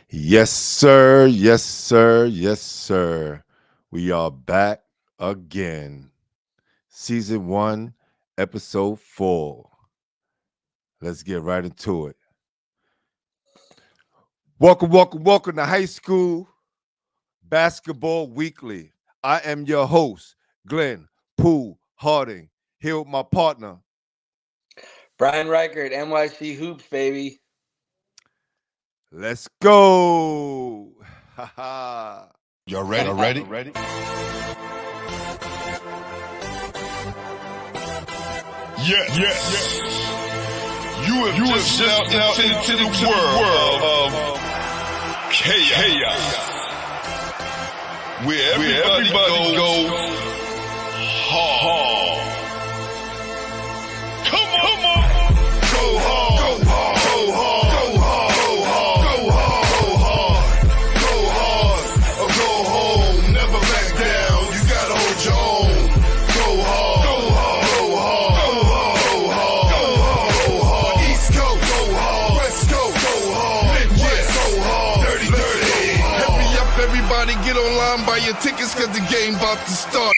Yes, sir. Yes, sir. Yes, sir. We are back again. Season 1, episode 4. Let's get right into it. Welcome to High School Basketball Weekly. I am your host, Glenn Poole Harding, here with my partner. Brian Reichert, NYC Hoops, baby. Let's go. Ha ha. Y'all ready? Y'all ready? Yes. You have stepped out into the world of chaos. Where everybody goes hard. Come on. Go hard. Go hard. Go hard. Go hard. Go hard. Or go home. Never back down. You gotta hold your own. Go hard. Go hard. Go hard. Go hard. East Coast. Go hard. West Coast. Go hard. Midwest. Go hard. Dirty. Hurry up, everybody. Get online, buy your tickets, cause the game about to start.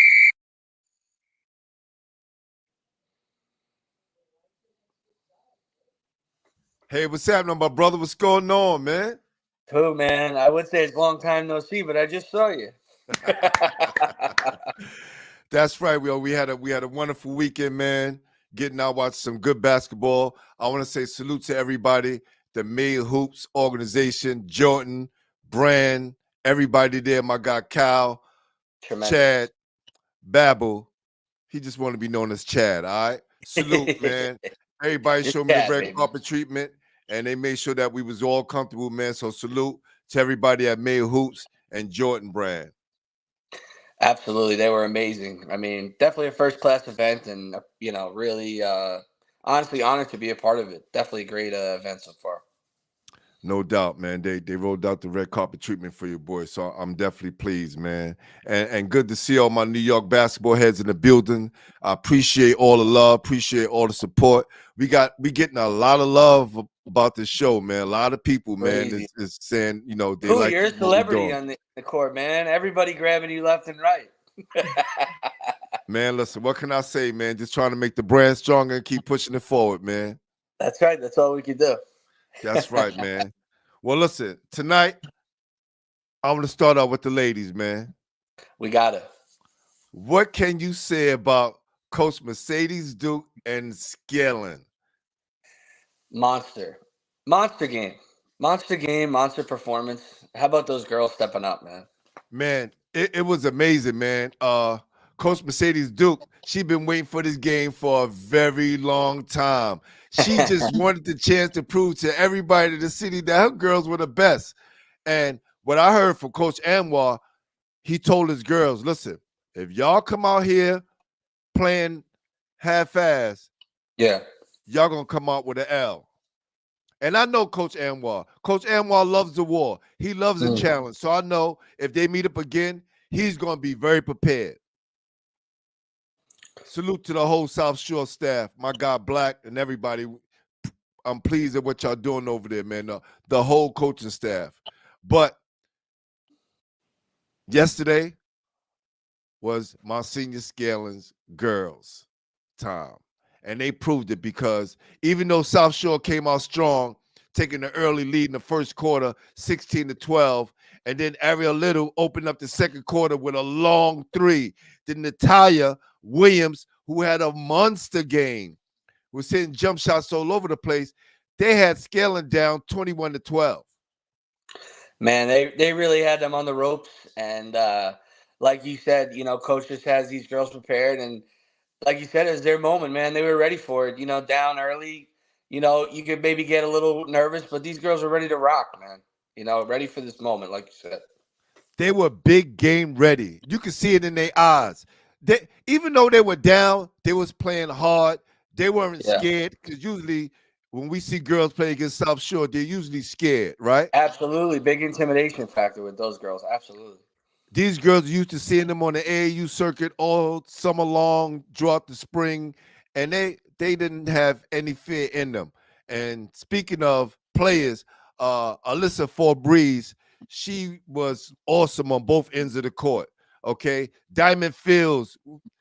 Hey, what's happening, my brother? What's going on, man? Who, man? I would say it's a long time no see, but I just saw you. That's right. We had a wonderful weekend, man. Getting out, watch some good basketball. I want to say salute to everybody, the Made Hoops organization, Jordan, Brand, everybody there. My guy Cal, Tremendous. Chad, Babel. He just want to be known as Chad. All right. Salute, man. Everybody Just showed me the Chad, red baby. carpet treatment, and they made sure that we was all comfortable, man. So salute to everybody at Made Hoops and Jordan Brand. Absolutely. They were amazing. I mean, definitely a first-class event and, really honestly honored to be a part of it. Definitely a great event so far. No doubt, man. They rolled out the red carpet treatment for you, boys. So I'm definitely pleased, man. And good to see all my New York basketball heads in the building. I appreciate all the love, appreciate all the support. We getting a lot of love about this show, man. A lot of people, man, Crazy. is saying, they Who, like you're a what we're celebrity doing. on the court, man. Everybody grabbing you left and right. Man, listen, what can I say, man? Just trying to make the brand stronger and keep pushing it forward, man. That's right. That's all we could do. That's right, man. Well, listen, tonight, I want to start out with the ladies, man. We got it. What can you say about Coach Mercedes Duke and Scaling? Monster game, monster performance. How about those girls stepping up, man? Man, it was amazing, man. Coach Mercedes Duke, she been waiting for this game for a very long time. She just wanted the chance to prove to everybody in the city that her girls were the best. And what I heard from Coach Anwar, he told his girls, listen, if y'all come out here playing half-ass, Yeah. y'all gonna come out with an L. And I know Coach Anwar. Coach Anwar loves the war. He loves a challenge. So I know if they meet up again, he's gonna be very prepared. Salute to the whole South Shore staff, my guy Black and everybody. I'm pleased at what y'all doing over there, man. The whole coaching staff. But yesterday was Monsignor Scaling's girls' time. And they proved it because even though South Shore came out strong, taking the early lead in the first quarter, 16-12, and then Ariel Little opened up the second quarter with a long three. Then Natalia Williams, who had a monster game, was hitting jump shots all over the place. They had Scaling down 21-12. Man, they really had them on the ropes, and like you said, coach just has these girls prepared, and like you said, it was their moment, man. They were ready for it. Down early, you could maybe get a little nervous, but these girls are ready to rock, man. Ready for this moment, like you said. They were big game ready. You could see it in their eyes. Even though they were down, they was playing hard. They weren't scared because usually when we see girls play against South Shore, they're usually scared, right? Absolutely. Big intimidation factor with those girls. Absolutely. These girls used to seeing them on the AAU circuit all summer long, throughout the spring, and they didn't have any fear in them. And speaking of players, Alyssa Forbreeze, she was awesome on both ends of the court. Okay, Diamond Fields,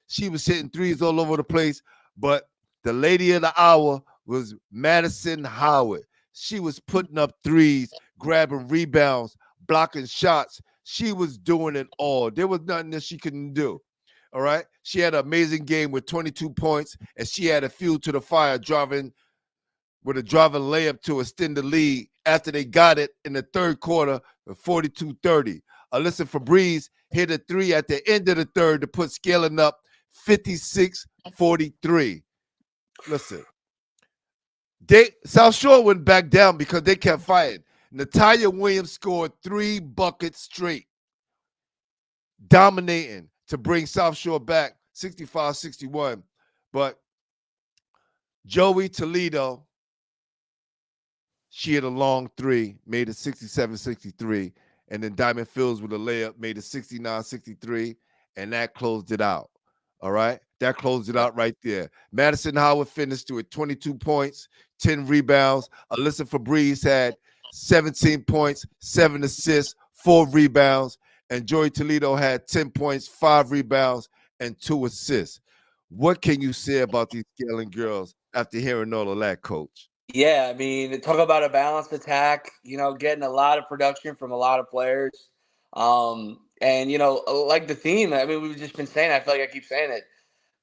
she was hitting threes all over the place, but the lady of the hour was Madison Howard. She was putting up threes, grabbing rebounds, blocking shots. She was doing it all. There was nothing that she couldn't do. All right. She had an amazing game with 22 points, and she had a fuel to the fire, driving layup to extend the lead after they got it in the third quarter, 42-30. Alyssa Febreze hit a three at the end of the third to put Scaling up 56-43. Listen, South Shore went back down because they kept fighting. Natalia Williams scored 3 buckets straight, dominating to bring South Shore back 65-61. But Joey Toledo, she hit a long three, made it 67-63. And then Diamond Fields with a layup made it 69-63. And that closed it out. All right? That closed it out right there. Madison Howard finished with 22 points, 10 rebounds. Alyssa Febreze had 17 points, 7 assists, 4 rebounds. And Joey Toledo had 10 points, 5 rebounds, and 2 assists. What can you say about these Scaling girls after hearing all of that, Coach? Yeah, I mean, talk about a balanced attack, getting a lot of production from a lot of players. And, like the theme, I mean, we've just been saying, I feel like I keep saying it.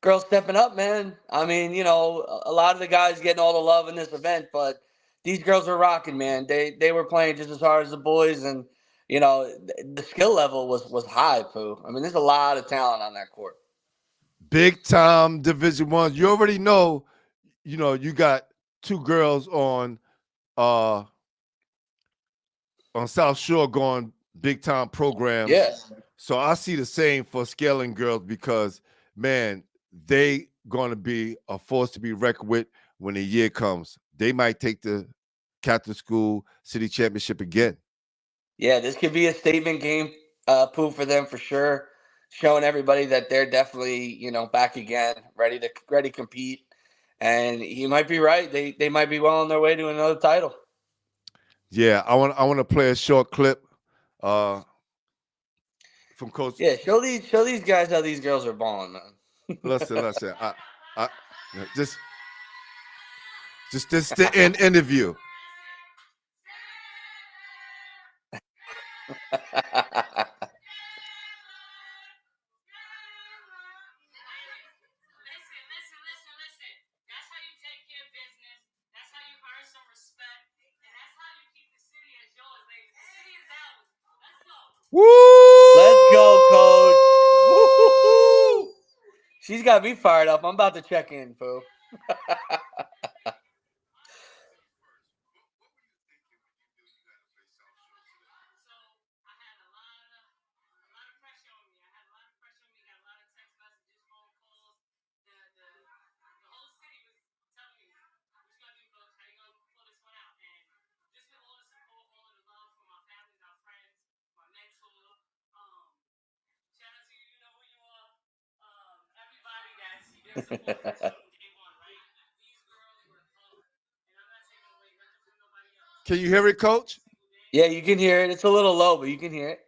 Girls stepping up, man. I mean, a lot of the guys getting all the love in this event, but these girls are rocking, man. They were playing just as hard as the boys, and, the skill level was high, Pooh. I mean, there's a lot of talent on that court. Big time Division I. You already know, you got 2 girls on South Shore going big time programs. Yes. So I see the same for Scaling girls because, man, they going to be a force to be reckoned with when the year comes. They might take the Catholic School City Championship again. Yeah, this could be a statement game, Pooh, for them for sure. Showing everybody that they're definitely, back again, ready to compete. And you might be right. They might be well on their way to another title. Yeah, I want to play a short clip from Coach. Yeah, show these guys how these girls are balling, man. Listen. I just the interview. Woo! Let's go, Coach. Woo-hoo-hoo. She's got me fired up. I'm about to check in, Pooh. Can you hear it, Coach? Yeah, you can hear it. It's a little low, but you can hear it.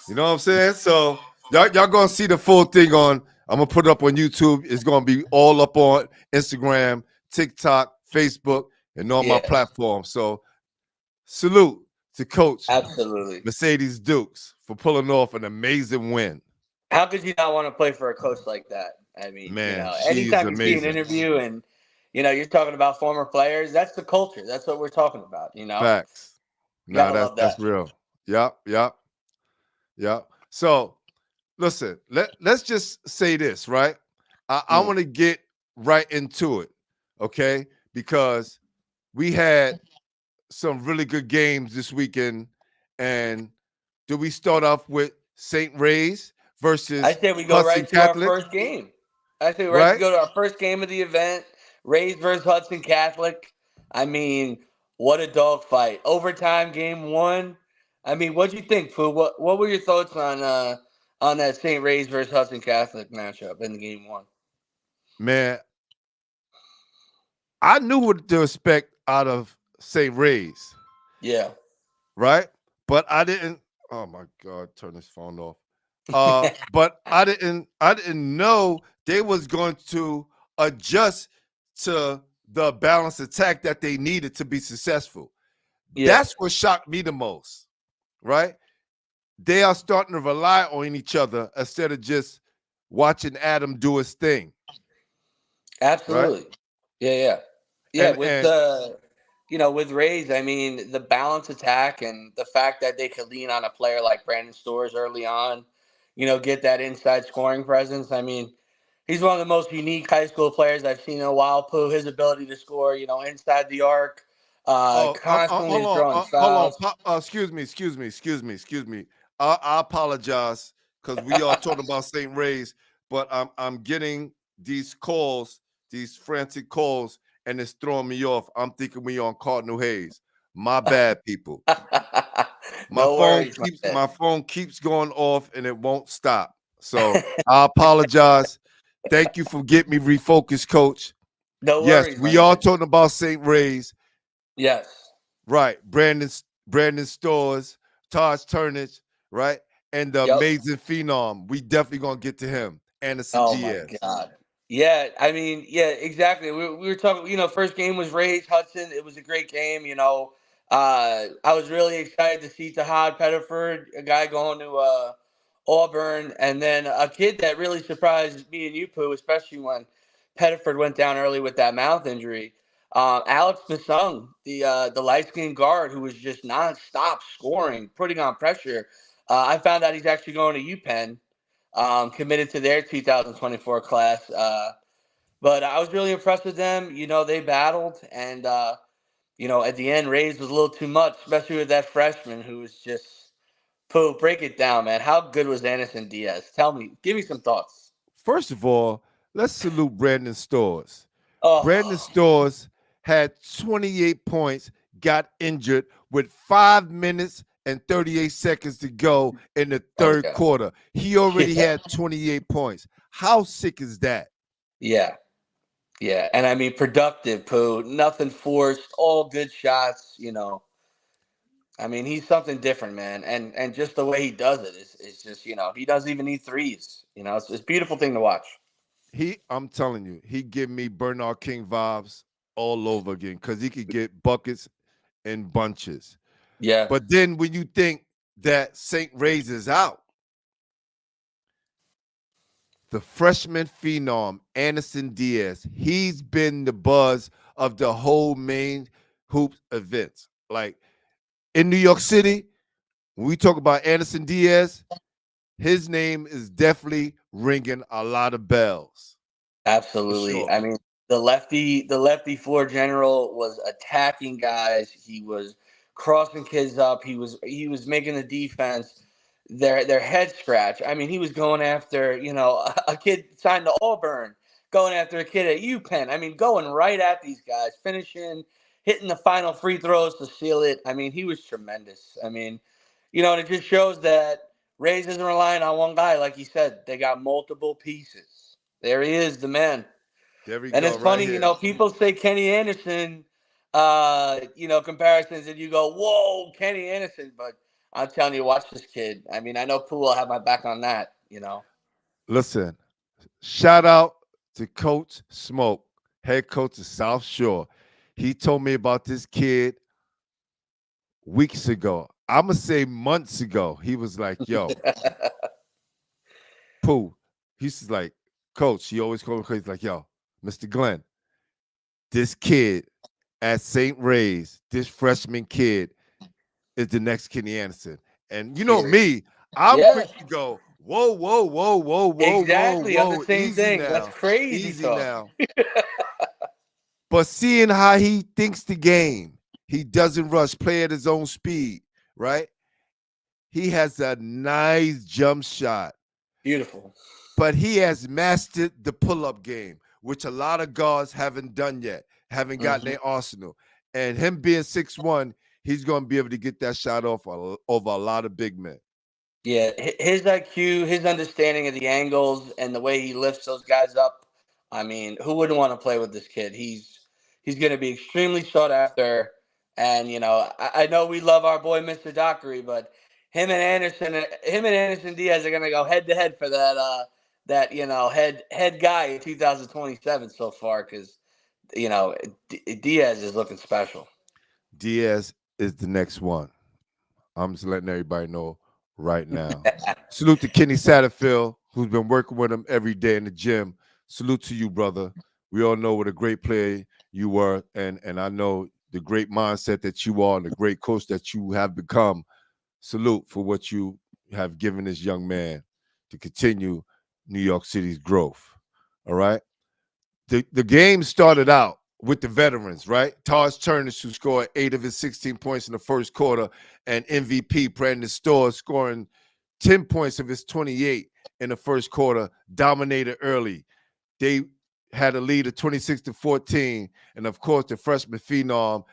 You know what I'm saying? So y'all gonna see the full thing on I'm gonna put it up on YouTube. It's gonna be all up on Instagram, TikTok, Facebook, and all my Yeah, platforms. So salute to Coach absolutely. Mercedes Dukes for pulling off an amazing win. How could you not want to play for a coach like that? I mean, Man, she is anytime you see an amazing. interview and you're talking about former players, that's the culture. That's what we're talking about. Facts. Nah, Gotta that's love that's that. real. Yep, yep, yep. So listen, let's just say this, right? I Mm. want to get right into it, okay? Because we had some really good games this weekend. And do we start off with St. Ray's I versus say we go Hudson right to our Catholic, first game. I say right to right? go to our first game of the event. Rays versus Hudson Catholic. I mean, what a dogfight! Overtime, game one. I mean, what'd you think, Pooh? What were your thoughts on that St. Ray's versus Hudson Catholic matchup in the game one? Man, I knew what to expect out of St. Ray's, Yeah. right? But I didn't. Oh my God, turn this phone off. But I didn't know they was going to adjust to the balanced attack that they needed to be successful. Yeah. That's what shocked me the most, right? They are starting to rely on each other instead of just watching Adam do his thing, right? Absolutely. Yeah. Yeah. And With and with Rays, I mean, the balance attack and the fact that they could lean on a player like Brandon Stores early on, get that inside scoring presence. I mean, he's one of the most unique high school players I've seen in a while. Pooh, his ability to score, inside the arc, oh, constantly is drawing hold on. fouls. Excuse me. I apologize because we are talking about St. Ray's, but I'm getting these calls, these frantic calls, and it's throwing me off. I'm thinking we on Cardinal Hayes. My bad, people. My No phone worries, my keeps man. my phone keeps going off and it won't stop. So I apologize. Thank you for getting me refocused, Coach. No Yes, worries, my we are man. talking about St. Ray's. Yes. Right. Brandon Stores, Taj Turnage, right? And the Yep. amazing phenom. We definitely gonna get to him. Anderson Oh my Diaz. God. Yeah, I mean, yeah, exactly. We were talking, first game was Rays Hudson. It was a great game, I was really excited to see Tahad Pettiford, a guy going to Auburn, and then a kid that really surprised me and you, Pooh, especially when Pettiford went down early with that mouth injury. Alex Masung, the light skinned guard who was just nonstop scoring, putting on pressure. I found out he's actually going to UPenn, committed to their 2024 class. But I was really impressed with them. They battled, and at the end, Rays was a little too much, especially with that freshman who was just Pooh. Break it down, man. How good was Anderson Diaz? Tell me, give me some thoughts. First of all, let's salute Brandon Stores. Brandon Oh, Stores had 28 points, got injured with 5 minutes and 38 seconds to go in the oh third yeah, quarter. He already yeah, had 28 points. How sick is that? yeah, yeah. And I mean, productive, Pooh. Nothing forced. All good shots. I mean, he's something different, man. And just the way he does it is just, he doesn't even need threes. It's a beautiful thing to watch. I'm telling you, he give me Bernard King vibes all over again because he could get buckets in bunches. Yeah, But then when you think that St. Ray's is out, the freshman phenom, Anderson Diaz, he's been the buzz of the whole main hoops events. Like in New York City, when we talk about Anderson Diaz, his name is definitely ringing a lot of bells for absolutely. sure. I mean, the lefty floor general was attacking guys. He was crossing kids up. He was making the defense their head scratch. I mean, he was going after, a kid signed to Auburn, going after a kid at UPenn. I mean, going right at these guys, finishing, hitting the final free throws to seal it. I mean, he was tremendous. I mean, and it just shows that Rays isn't relying on one guy. Like you said, they got multiple pieces. There he is, the man. There we And go, it's right funny, here. people say Kenny Anderson, comparisons, and you go, whoa, Kenny Anderson. But I'm telling you, watch this kid. I mean, I know Poole will have my back on that. Listen, Shout out to Coach Smoke, head coach of South Shore. He told me about this kid weeks ago. I'm going to say months ago. He was like, yo, Pooh. He's like, Coach, he always called me, he's like, yo, Mr. Glenn, this kid at St. Ray's, this freshman kid is the next Kenny Anderson. And you know Serious. me, I'm Yeah, quick to go, whoa, whoa, whoa, whoa, whoa, whoa, exactly. I'm the whoa, same easy thing. That's now, crazy easy talk. now. But seeing how he thinks the game, he doesn't rush, play at his own speed, right? He has a nice jump shot, Beautiful. but he has mastered the pull-up game, which a lot of guards haven't done yet, haven't gotten Hmm. their arsenal. And him being 6'1", he's going to be able to get that shot off over a lot of big men. Yeah, his IQ, his understanding of the angles, and the way he lifts those guys up. I mean, who wouldn't want to play with this kid? He's going to be extremely sought after. And I know we love our boy Mr. Dockery, but him and Anderson Diaz are going to go head to head for that head guy in 2027 so far, because Diaz is looking special. Diaz is the next one. I'm just letting everybody know right now. Salute to Kenny Satterfield, who's been working with him every day in the gym. Salute to you, brother. We all know what a great player you were, and I know the great mindset that you are and the great coach that you have become. Salute for what you have given this young man to continue New York City's growth. All right. The game started out with the veterans, right? Taj Turner, who scored 8 of his 16 points in the first quarter, and MVP Brandon Storrs scoring 10 points of his 28 in the first quarter, dominated early. They had a lead of 26-14, and of course, the freshman phenom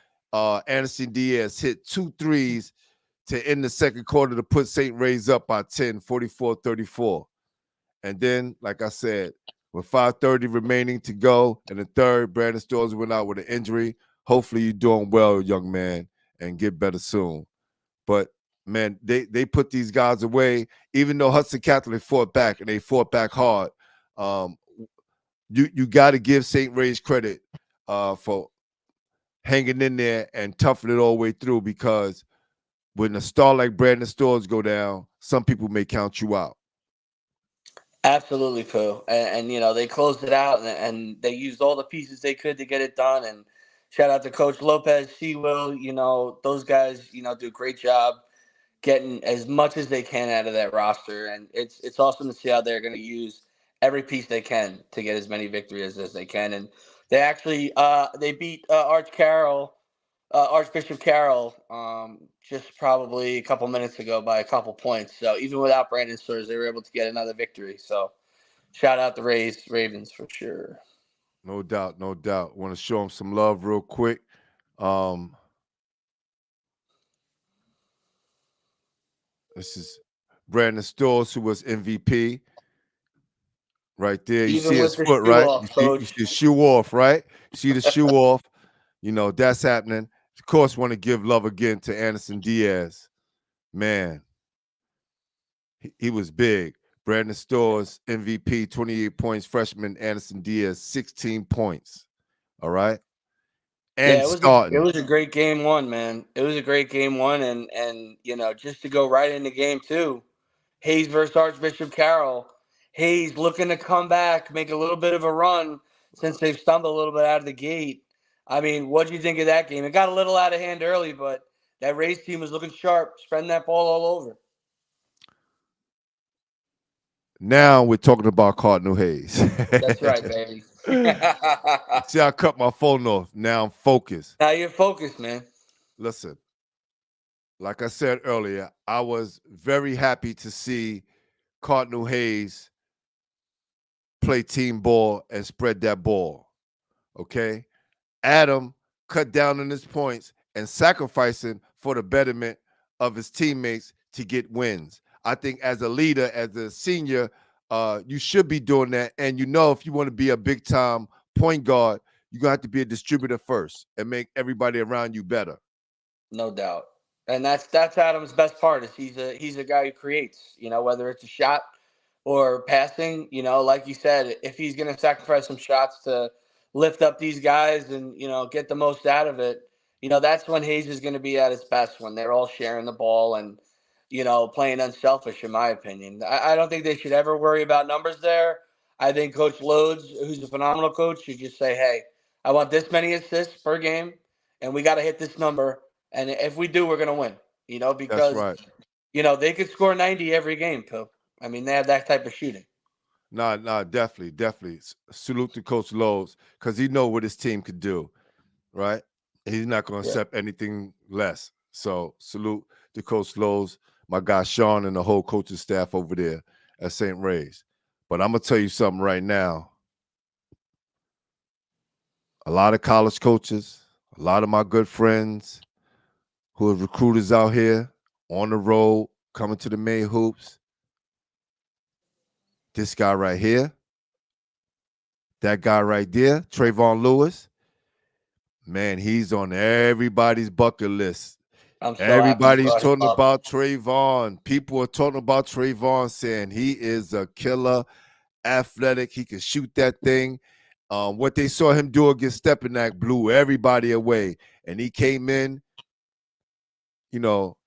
Anderson Diaz hit 2 threes to end the second quarter to put St. Ray's up by 10, 44-34. And then, like I said, with 5:30 remaining to go in the third, Brandon Storrs went out with an injury. Hopefully you're doing well, young man, and get better soon. But, man, they put these guys away, even though Hudson Catholic fought back, and they fought back hard. You got to give St. Ray's credit for hanging in there and toughing it all the way through, because when a star like Brandon Storrs go down, some people may count you out. Absolutely, Pooh. And they closed it out, and they used all the pieces they could to get it done. And shout out to Coach Lopez, Sewell. Those guys, do a great job getting as much as they can out of that roster. And it's awesome to see how they're going to use every piece they can to get as many victories as they can. And they actually they beat Archbishop Carroll, just probably a couple minutes ago by a couple points. So even without Brandon Surs, they were able to get another victory. So shout out the Ravens for sure. No doubt, no doubt. Want to show them some love real quick. This is Brandon Storrs, who was MVP. Right there. You see Even his with the foot, shoe right? off, You coach. see the shoe off, right? You see the shoe off. That's happening. Of course, want to give love again to Anderson Diaz. Man, he was big. Brandon Storrs, MVP, 28 points. Freshman Anderson Diaz, 16 points. All right. Yeah, And it starting. was a great game one, man. It was a great game one, and just to go right into game two, Hayes versus Archbishop Carroll. Hayes looking to come back, make a little bit of a run since they've stumbled a little bit out of the gate. I mean, what do you think of that game? It got a little out of hand early, but that Rays team was looking sharp, spreading that ball all over. Now we're talking about Cardinal Hayes. That's right, baby. See, I cut my phone off. Now I'm focused. Now you're focused, man. Listen, like I said earlier, I was very happy to see Cardinal Hayes play team ball and spread that ball. Okay? Adam cut down on his points and sacrificing for the betterment of his teammates to get wins. I think as a leader, as a senior, you should be doing that. And if you want to be a big time point guard, you're gonna have to be a distributor first and make everybody around you better. No doubt. And that's Adam's best part is he's a guy who creates, whether it's a shot, or passing. Like you said, if he's going to sacrifice some shots to lift up these guys and get the most out of it, that's when Hayes is going to be at his best, when they're all sharing the ball and playing unselfish. In my opinion, I don't think they should ever worry about numbers there. I think Coach Loads, who's a phenomenal coach, should just say, "Hey, I want this many assists per game, and we got to hit this number. And if we do, we're going to win." That's Because right. they could score 90 every game, Pope. I mean, they have that type of shooting. Nah, definitely, definitely. Salute to Coach Lowe's because he know what his team could do, right? He's not going to Yeah. accept anything less. So salute to Coach Lowe's, my guy Sean, and the whole coaching staff over there at St. Ray's. But I'm gonna tell you something right now. A lot of college coaches, a lot of my good friends who are recruiters out here on the road, coming to the main hoops. This guy right here, that guy right there, Trayvon Lewis, man, he's on everybody's bucket list. I'm so happy you Everybody's brought him talking up. about Trayvon. People are talking about Trayvon, saying he is a killer, athletic. He can shoot that thing. What they saw him do against Stepinac blew everybody away. And he came in, you know,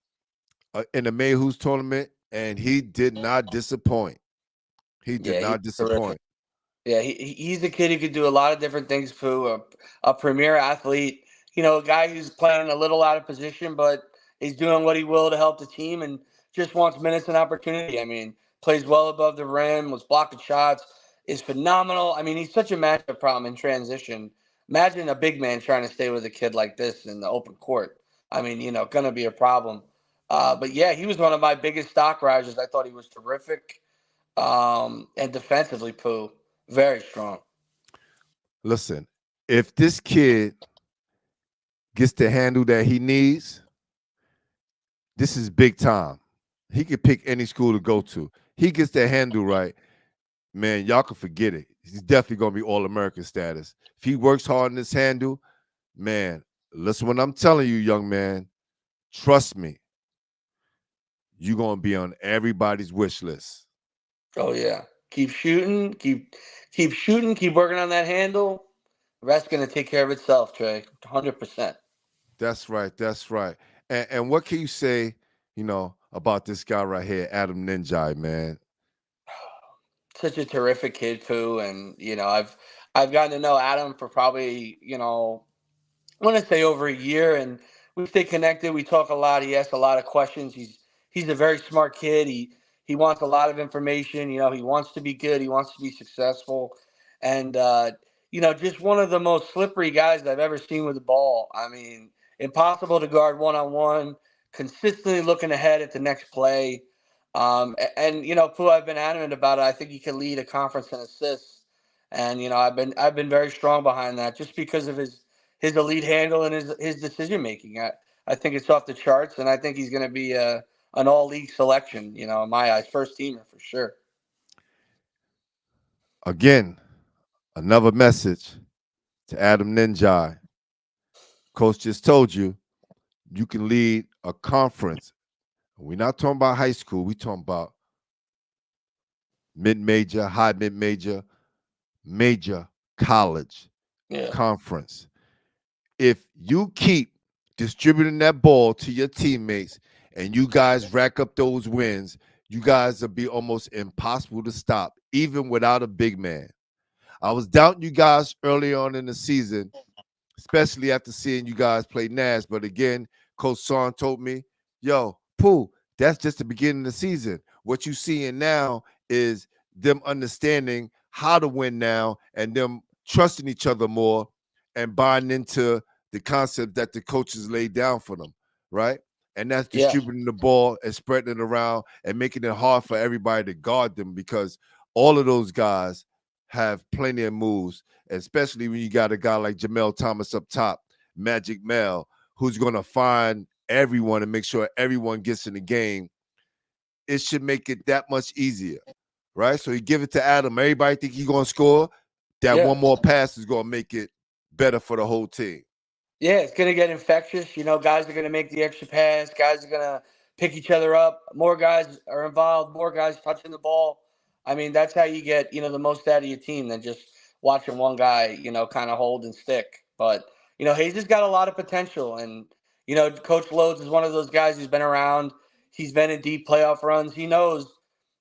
in the Mayhews tournament, and he did not disappoint. He did Yeah, he's not terrific. disappoint. Yeah, he's a kid who could do a lot of different things, Pooh. A premier athlete, a guy who's playing a little out of position, but he's doing what he will to help the team and just wants minutes and opportunity. I mean, plays well above the rim, was blocking shots, is phenomenal. I mean, he's such a matchup problem in transition. Imagine a big man trying to stay with a kid like this in the open court. I mean, going to be a problem. But yeah, he was one of my biggest stock risers. I thought he was terrific. And defensively, Pooh, very strong. Listen, if this kid gets the handle that he needs, this is big time. He could pick any school to go to. He gets that handle right, man, y'all can forget it. He's definitely gonna be All-American status. If he works hard in this handle, man, listen what I'm telling you, young man. Trust me, you're gonna be on everybody's wish list. Oh yeah, keep shooting, keep shooting, keep working on that handle. The rest's gonna take care of itself, Trey. 100%. That's right. That's right. And what can you say, about this guy right here, Adam Ninjai, man? Such a terrific kid, Pooh, and I've gotten to know Adam for probably I want to say over a year, and we stay connected. We talk a lot. He asks a lot of questions. He's a very smart kid. He wants a lot of information. He wants to be good. He wants to be successful, and just one of the most slippery guys I've ever seen with the ball. I mean, impossible to guard one on one. Consistently looking ahead at the next play. And Pooh, I've been adamant about it. I think he can lead a conference in assists, and I've been very strong behind that just because of his elite handle and his decision making. I think it's off the charts, and I think he's going to be an all league selection. In my eyes, first teamer for sure. Again, another message to Adam Ninjai. Coach just told you you can lead a conference. We're not talking about high school. We're talking about mid-major, high mid-major, major college Yeah, conference. If you keep distributing that ball to your teammates and you guys rack up those wins, you guys will be almost impossible to stop, even without a big man. I was doubting you guys early on in the season, especially after seeing you guys play Nash. But again, Coach Son told me, yo, Pooh, that's just the beginning of the season. What you seeing now is them understanding how to win now and them trusting each other more and buying into the concept that the coaches laid down for them, right? And that's yeah, distributing the ball and spreading it around and making it hard for everybody to guard them because all of those guys have plenty of moves, especially when you got a guy like Jamel Thomas up top, Magic Mel, who's going to find everyone and make sure everyone gets in the game. It should make it that much easier, right? So you give it to Adam. Everybody think he's going to score. That yeah. one more pass is going to make it better for the whole team. Yeah, it's going to get infectious. Guys are going to make the extra pass. Guys are going to pick each other up. More guys are involved. More guys touching the ball. I mean, that's how you get, the most out of your team than just watching one guy, kind of hold and stick. But, Hayes has got a lot of potential. And, Coach Loads is one of those guys who's been around. He's been in deep playoff runs. He knows,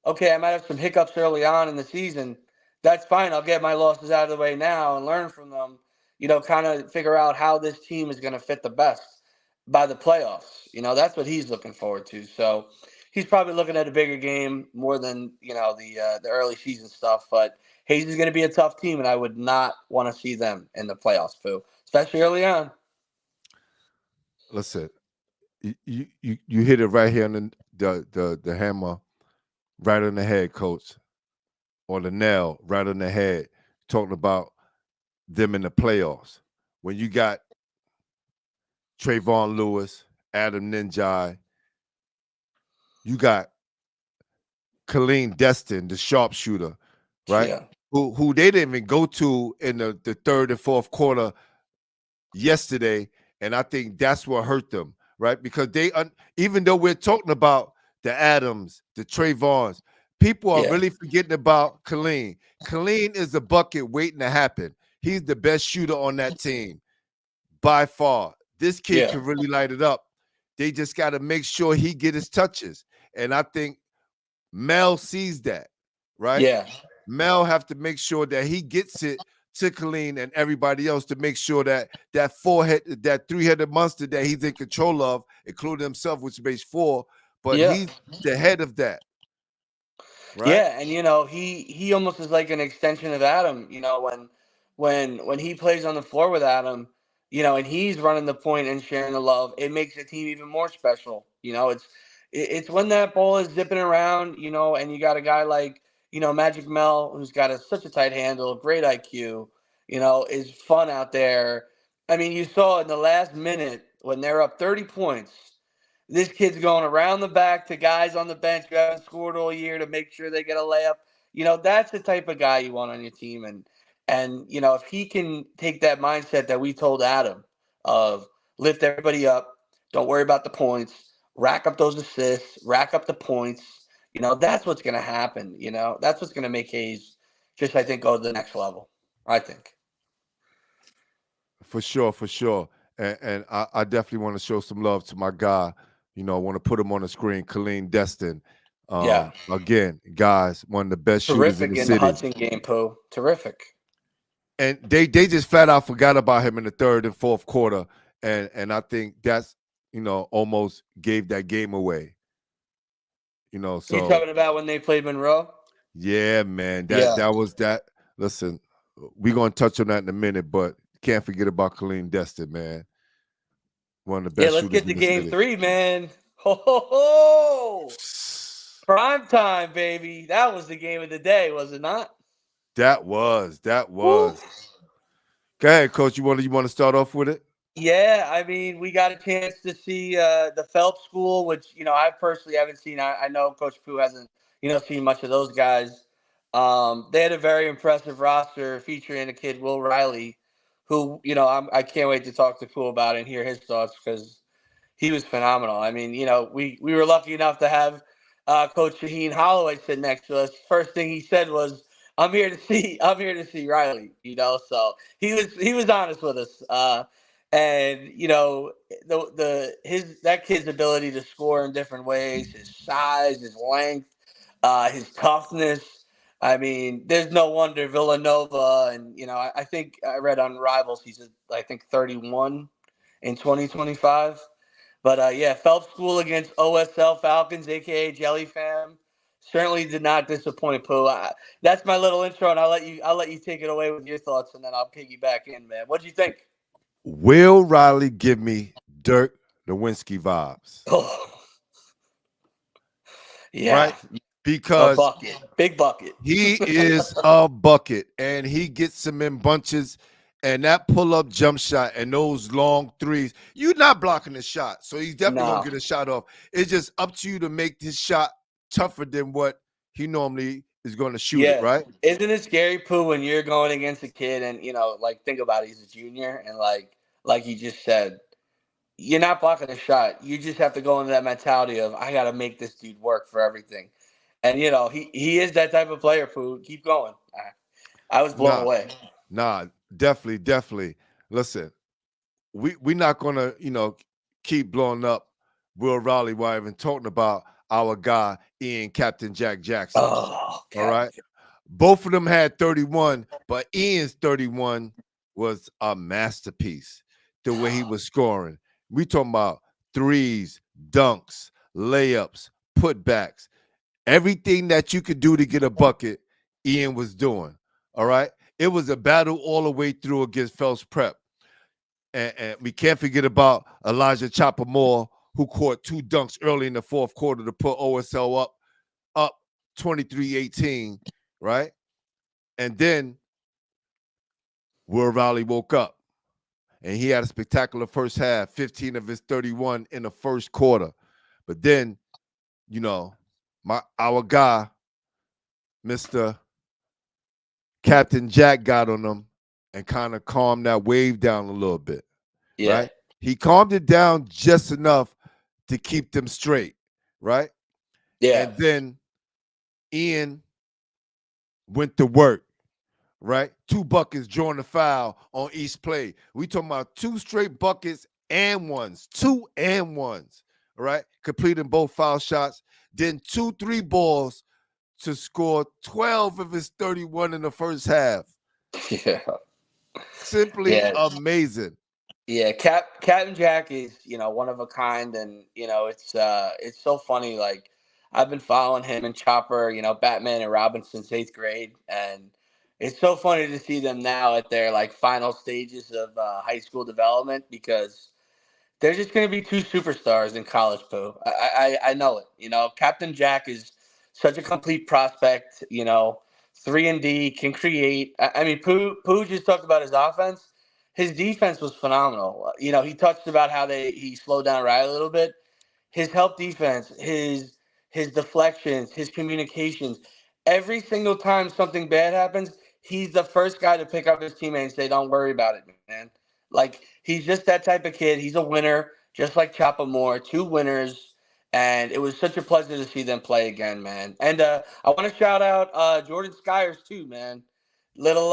okay, I might have some hiccups early on in the season. That's fine. I'll get my losses out of the way now and learn from them, kind of figure out how this team is going to fit the best by the playoffs. That's what he's looking forward to. So he's probably looking at a bigger game more than, the early season stuff. But Hayes is going to be a tough team, and I would not want to see them in the playoffs, Pooh, especially early on. Listen, you hit it right here on the hammer, right on the head, Coach, or the nail right on the head, talking about them in the playoffs. When you got Trayvon Lewis, Adam Ninjai, you got Kaleem Destin, the sharpshooter, right? Yeah. Who they didn't even go to in the third and fourth quarter yesterday, and I think that's what hurt them, right? Because even though we're talking about the Adams, the Trayvons, people are really forgetting about Kaleem. Kaleem is a bucket waiting to happen. He's the best shooter on that team by far. This kid can really light it up. They just got to make sure he get his touches, and I think Mel sees that, right? Yeah. Mel have to make sure that he gets it to Kaleem and everybody else to make sure that that three-headed monster that he's in control of, including himself, which makes four, but he's the head of that. Right? Yeah, and he almost is like an extension of Adam, when he plays on the floor with Adam, and he's running the point and sharing the love, it makes the team even more special. It's when that ball is zipping around, and you got a guy like, Magic Mel, who's got such a tight handle, great IQ, is fun out there. I mean, you saw in the last minute when they're up 30 points, this kid's going around the back to guys on the bench who haven't scored all year to make sure they get a layup. That's the type of guy you want on your team. And if he can take that mindset that we told Adam of lift everybody up, don't worry about the points, rack up those assists, rack up the points, that's what's going to happen. That's what's going to make Hayes just, I think, go to the next level, I think. For sure. And I definitely want to show some love to my guy. I want to put him on the screen, Kaleem Destin. Again, guys, one of the best shooters in the city. The Hudson game, Pooh. Terrific. And they just flat out forgot about him in the third and fourth quarter. And I think that's, almost gave that game away. So you talking about when they played Monroe? Yeah, man. That was that. Listen, we're gonna touch on that in a minute, but can't forget about Kaleem Destin, man. One of the best. Yeah, let's get to game 3, man. Ho! Prime time, baby. That was the game of the day, was it not? That was. Woo. Go ahead, Coach. You want to start off with it? Yeah, I mean, we got a chance to see the Phelps school, which I personally haven't seen. I know Coach Pooh hasn't seen much of those guys. They had a very impressive roster featuring a kid, Will Riley, who I can't wait to talk to Pooh about it and hear his thoughts because he was phenomenal. I mean, we were lucky enough to have Coach Shaheen Holloway sit next to us. First thing he said was, I'm here to see Riley, so he was honest with us. And that kid's ability to score in different ways, his size, his length, his toughness. I mean, there's no wonder Villanova, and I think I read on Rivals he's I think 31 in 2025. But Phelps School against OSL Falcons, aka Jelly Fam, certainly did not disappoint. Pooh. That's my little intro, and I'll let you take it away with your thoughts, and then I'll piggyback in, man. What do you think? Will Riley give me Dirk Nowitzki vibes? Oh. Yeah. Right? Because big bucket. He is a bucket, and he gets them in bunches. And that pull-up jump shot and those long threes, you're not blocking the shot. So he's definitely going to get a shot off. It's just up to you to make this shot tougher than what he normally is going to shoot it, right? Isn't it scary, Pooh, when you're going against a kid and, think about it, he's a junior, and like you just said, you're not blocking a shot. You just have to go into that mentality of, I got to make this dude work for everything. And he is that type of player. Pooh, keep going. I was blown Nah, away. nah, definitely. Listen, we not gonna keep blowing up Will Raleigh while even talking about our guy Ian Captain Jack Jackson. Oh, All Captain. right, both of them had 31, but Ian's 31 was a masterpiece. The way he was scoring, we talking about threes, dunks, layups, putbacks, everything that you could do to get a bucket. Ian was doing. All right, it was a battle all the way through against Phelps Prep. And we can't forget about Elijah Chopper Moore, who caught 2 dunks early in the fourth quarter to put OSL up 23-18, right? And then Will Raleigh woke up, and he had a spectacular first half, 15 of his 31 in the first quarter. But then, our guy, Mr. Captain Jack, got on him and kind of calmed that wave down a little bit, Yeah. right? He calmed it down just enough to keep them straight, right? Yeah. And then Ian went to work, right? 2 buckets drawing the foul on each play. We talking about 2 straight buckets and ones, 2 and ones, right? Completing both foul shots. Then 2 3 balls to score 12 of his 31 in the first half. Yeah. Simply Yeah. amazing. Yeah, Captain Jack is one of a kind, and it's so funny. Like, I've been following him and Chopper, Batman and Robin since 8th grade, and it's so funny to see them now at their like final stages of high school development, because they're just going to be 2 superstars in college, Pooh. I know it. Captain Jack is such a complete prospect. 3-and-D, can create. I mean, Pooh just talked about his offense. His defense was phenomenal. He touched about how he slowed down Riley a little bit. His help defense, his deflections, his communications. Every single time something bad happens, he's the first guy to pick up his teammate and say, "Don't worry about it, man." Like, he's just that type of kid. He's a winner, just like Chopper Moore. 2 winners, and it was such a pleasure to see them play again, man. And I want to shout out Jordan Skyers too, man. Little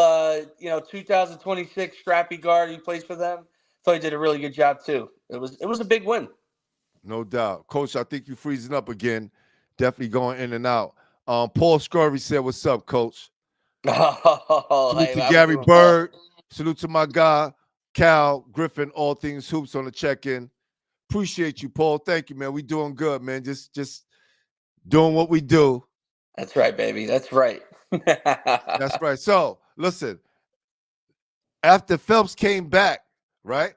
2026 scrappy guard. He plays for them. Thought he did a really good job too. It was a big win. No doubt. Coach, I think you're freezing up again. Definitely going in and out. Paul Scurvy said, "What's up, Coach?" Oh, Salute hey, to how we Gary doing, Paul? Bird. Salute to my guy, Cal Griffin, All Things Hoops on the check-in. Appreciate you, Paul. Thank you, man. We doing good, man. Just doing what we do. That's right, baby. That's right. That's right. So, listen, after Phelps came back, right?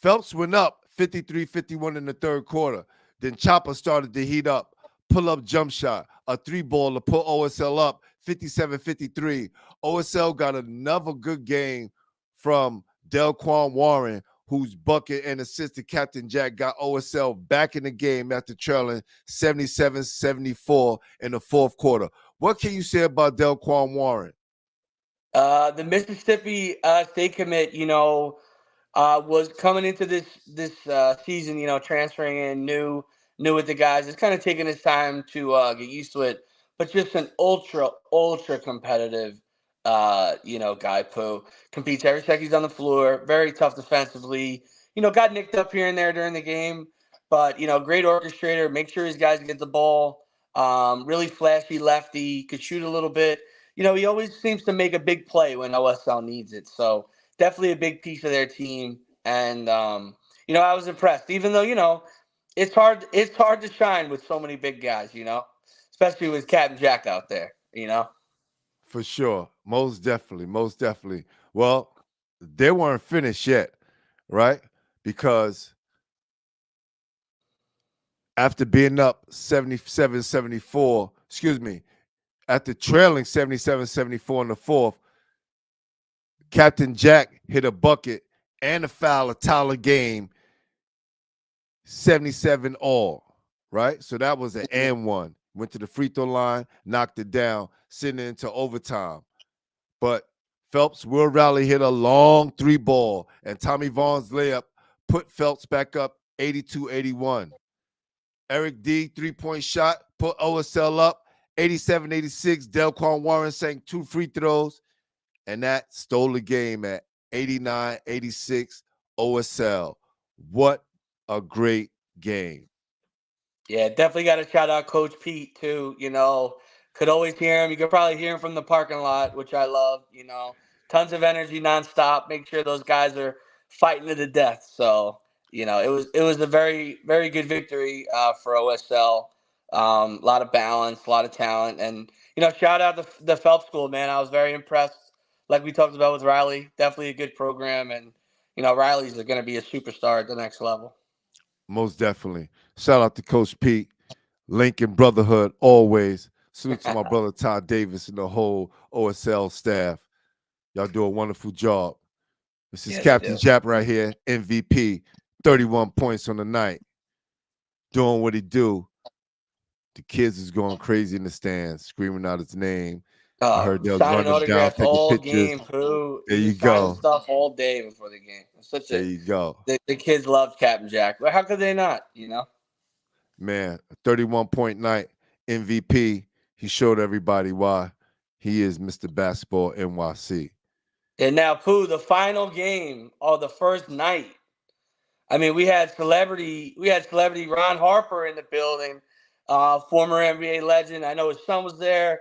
Phelps went up 53-51 in the third quarter. Then Chopper started to heat up, pull-up jump shot, a 3-ball to put OSL up 57-53. OSL got another good game from Delquan Warren, whose bucket and assist to Captain Jack got OSL back in the game after trailing 77-74 in the fourth quarter. What can you say about Delquan Warren? The Mississippi State commit, was coming into this season, transferring in new with the guys. It's kind of taking his time to get used to it, but just an ultra competitive, guy. Pooh competes every second he's on the floor. Very tough defensively. Got nicked up here and there during the game, but great orchestrator. Make sure his guys get the ball. Really flashy lefty. Could shoot a little bit. He always seems to make a big play when OSL needs it. So definitely a big piece of their team. And I was impressed. Even though it's hard to shine with so many big guys. Especially with Captain Jack out there. For sure. Most definitely. Well, they weren't finished yet, right? Because after being up 77-74, after trailing 77-74 in the fourth, Captain Jack hit a bucket and a foul, a tie game, 77 all, right? So that was an and one. Went to the free throw line, knocked it down, sending it into overtime. But Phelps will rally, hit a long 3-ball, and Tommy Vaughn's layup put Phelps back up 82-81. Eric D, 3-point shot, put OSL up 87-86, Delquan Warren sank 2 free throws, and that stole the game at 89-86 OSL. What a great game. Yeah, definitely got to shout out Coach Pete too. Could always hear him. You could probably hear him from the parking lot, which I love. Tons of energy nonstop. Make sure those guys are fighting to the death. So it was a very very good victory for OSL. A lot of balance, a lot of talent, and shout out the Phelps School, man. I was very impressed. Like we talked about with Riley, definitely a good program, and Riley's going to be a superstar at the next level. Most definitely. Shout out to Coach Pete. Lincoln Brotherhood, always. Salute to my brother Todd Davis and the whole OSL staff. Y'all do a wonderful job. This is Yeah, they Captain do. Jap right here, MVP, 31 points on the night, doing what he do. The kids is going crazy in the stands, screaming out his name. I heard they'll run Signing him down, autographs taking all pictures. game, Pooh. There He you was signing go. stuff all day before the game. It's such There a you go. the kids loved Captain Jack. But how could they not? Man, a 31-point night, MVP. He showed everybody why he is Mr. Basketball NYC. And now, Pooh, the final game of the first night. I mean, we had celebrity Ron Harper in the building, former NBA legend. I know his son was there.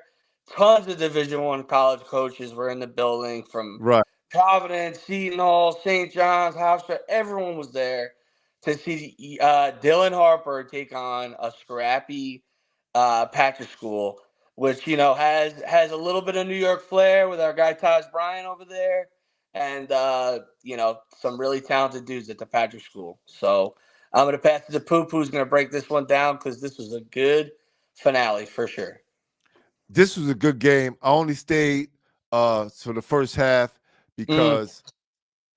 Tons of Division I college coaches were in the building from Right. Providence, Seton Hall, St. John's, Hofstra. Everyone was there to see Dylan Harper take on a scrappy Patrick School, which has a little bit of New York flair with our guy Taj Bryant over there, and some really talented dudes at the Patrick School. So I'm gonna pass it to Poo. Who's gonna break this one down because this was a good finale for sure. This was a good game. I only stayed for the first half because,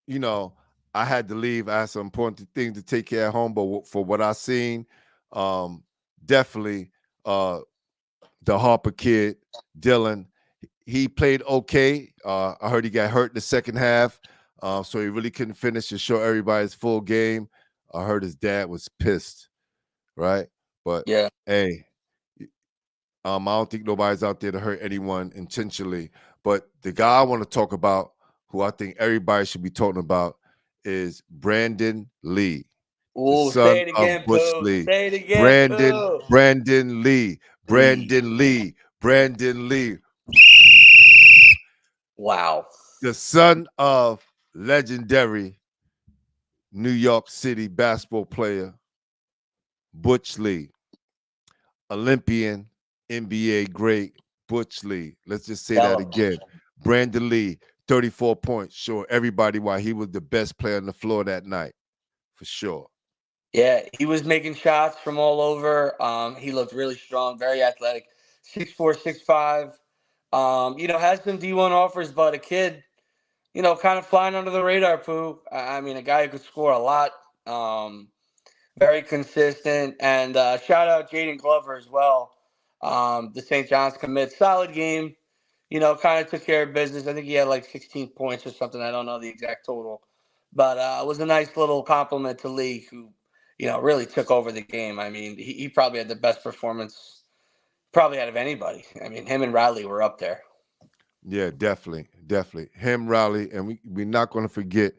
I had to leave. I had some important things to take care of home. But for what I seen, definitely the Harper kid, Dylan, he played okay. I heard he got hurt in the second half, so he really couldn't finish to show everybody his full game. I heard his dad was pissed, right? But Yeah. hey, I don't think nobody's out there to hurt anyone intentionally. But the guy I want to talk about, who I think everybody should be talking about, is Brandon Lee, the Ooh, son say it of again, Bush Pooh. Lee. Say it again, Brandon Pooh. Lee. Lee. Brandon Lee. Brandon Lee. Wow. The son of legendary New York City basketball player Butch Lee. Olympian, NBA great Butch Lee. Let's just say that Tell him. again. Brandon Lee, 34 points. Show everybody why he was the best player on the floor that night, for sure. Yeah, he was making shots from all over. He looked really strong, very athletic. 6'4", 6'5". Has some D1 offers, but a kid, kind of flying under the radar, Pooh. I mean, a guy who could score a lot. Very consistent. And shout out Jaden Glover as well. The St. John's commit. Solid game. Kind of took care of business. I think he had like 16 points or something. I don't know the exact total. But it was a nice little compliment to Lee, who, really took over the game. I mean, he probably had the best performance probably out of anybody. I mean, him and Riley were up there. Yeah, definitely. Him, Riley, and we're not going to forget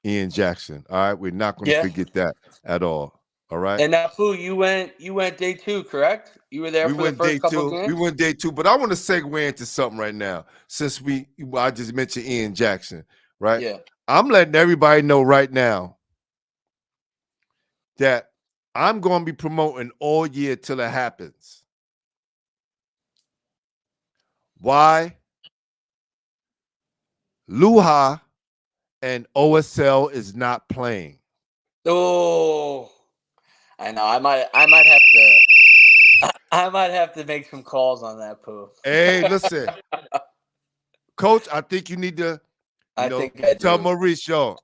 Ian Jackson. All right, we're not going to Yeah. forget that at all. All right. And now, Pooh, you went day 2, correct? You were there We for the went day first couple of two. We games? went day 2, but I want to segue into something right now. Since I just mentioned Ian Jackson, right? Yeah. I'm letting everybody know right now that I'm going to be promoting all year till it happens. Why? Luha and OSL is not playing. Oh, I know. I might have to make some calls on that, Pooh. Hey, listen, Coach, I think you need to, I think I tell do. Maurice, yo,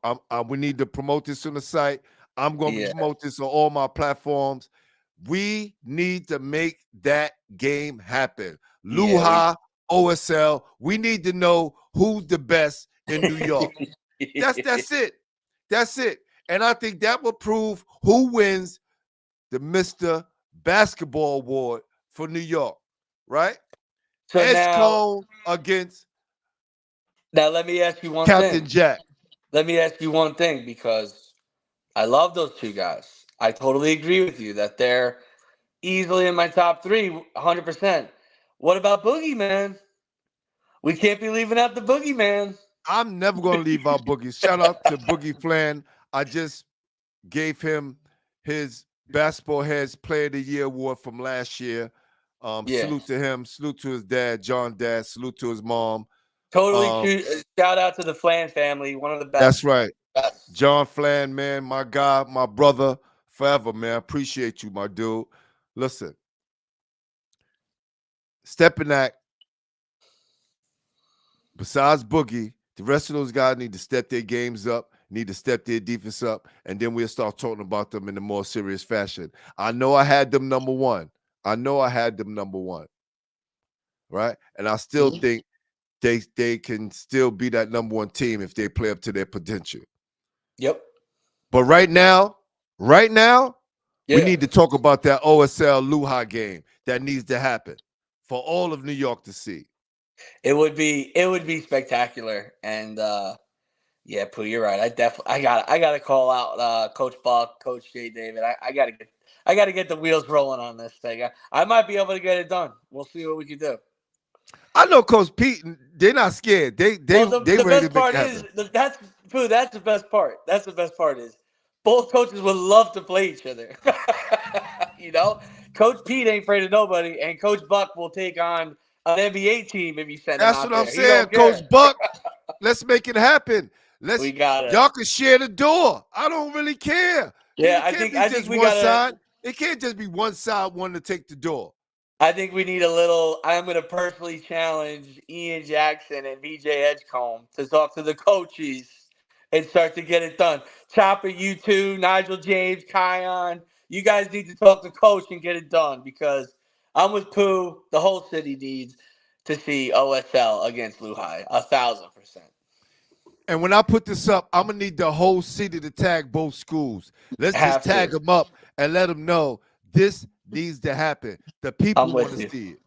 we need to promote this on the site. I'm going to promote this on all my platforms. We need to make that game happen. Luha, OSL, we need to know who's the best in New York. That's it. That's it. And I think that will prove who wins the Mr. Basketball Award for New York, right? So Edgecombe against now let me ask you one Captain thing. Jack. Let me ask you one thing because I love those two guys. I totally agree with you that they're easily in my top three, 100%. What about Boogeyman? We can't be leaving out the Boogeyman. I'm never gonna leave out Boogie. Shout out to Boogie Flan. I just gave him his Basketball Heads Player of the Year award from last year. Yeah, Salute to him. Salute to his dad, John Dad. Salute to his mom. totally Um, true. Shout out to the Flan family, one of the best. that's right. best. John Flan, man, my guy, my brother, forever, man. Appreciate you, my dude. Listen, Stepinac, besides Boogie, the rest of those guys need to step their games up, need to step their defense up, and then we'll start talking about them in a more serious fashion. I know I had them number one. Right? And I still Mhm. think they can still be that number one team if they play up to their potential. Yep. But right now, we Yeah. need to talk about that OSL Lehigh game that needs to happen for all of New York to see. It would be spectacular. And yeah, Pooh, you're right. I gotta call out Coach Buck, Coach Jay David. I gotta get the wheels rolling on this thing. I might be able to get it done. We'll see what we can do. I know Coach Pete, they're not scared. They Well, the, they the ready best to make it part is happen. that's Pooh. That's the best part. That's the best part is both coaches would love to play each other. you know, Coach Pete ain't afraid of nobody, and Coach Buck will take on an NBA team if you send him That's out what I'm there. He saying, don't Coach care. Buck. Let's make it happen. We Let's got it. y'all can share the door. I don't really care. Yeah, It I can't think be I think just we one gotta. side. It can't just be one side wanting to take the door. I think we need a little. I'm going to personally challenge Ian Jackson and VJ Edgecombe to talk to the coaches and start to get it done. Chopper, you two, Nigel James, Kion, you guys need to talk to coach and get it done because I'm with Pooh. The whole city needs to see OSL against Lehigh, 1,000%. And when I put this up, I'm gonna need the whole city to tag both schools. Let's just Have tag to. them up and let them know this needs to happen. The I'm people want with to you. see it.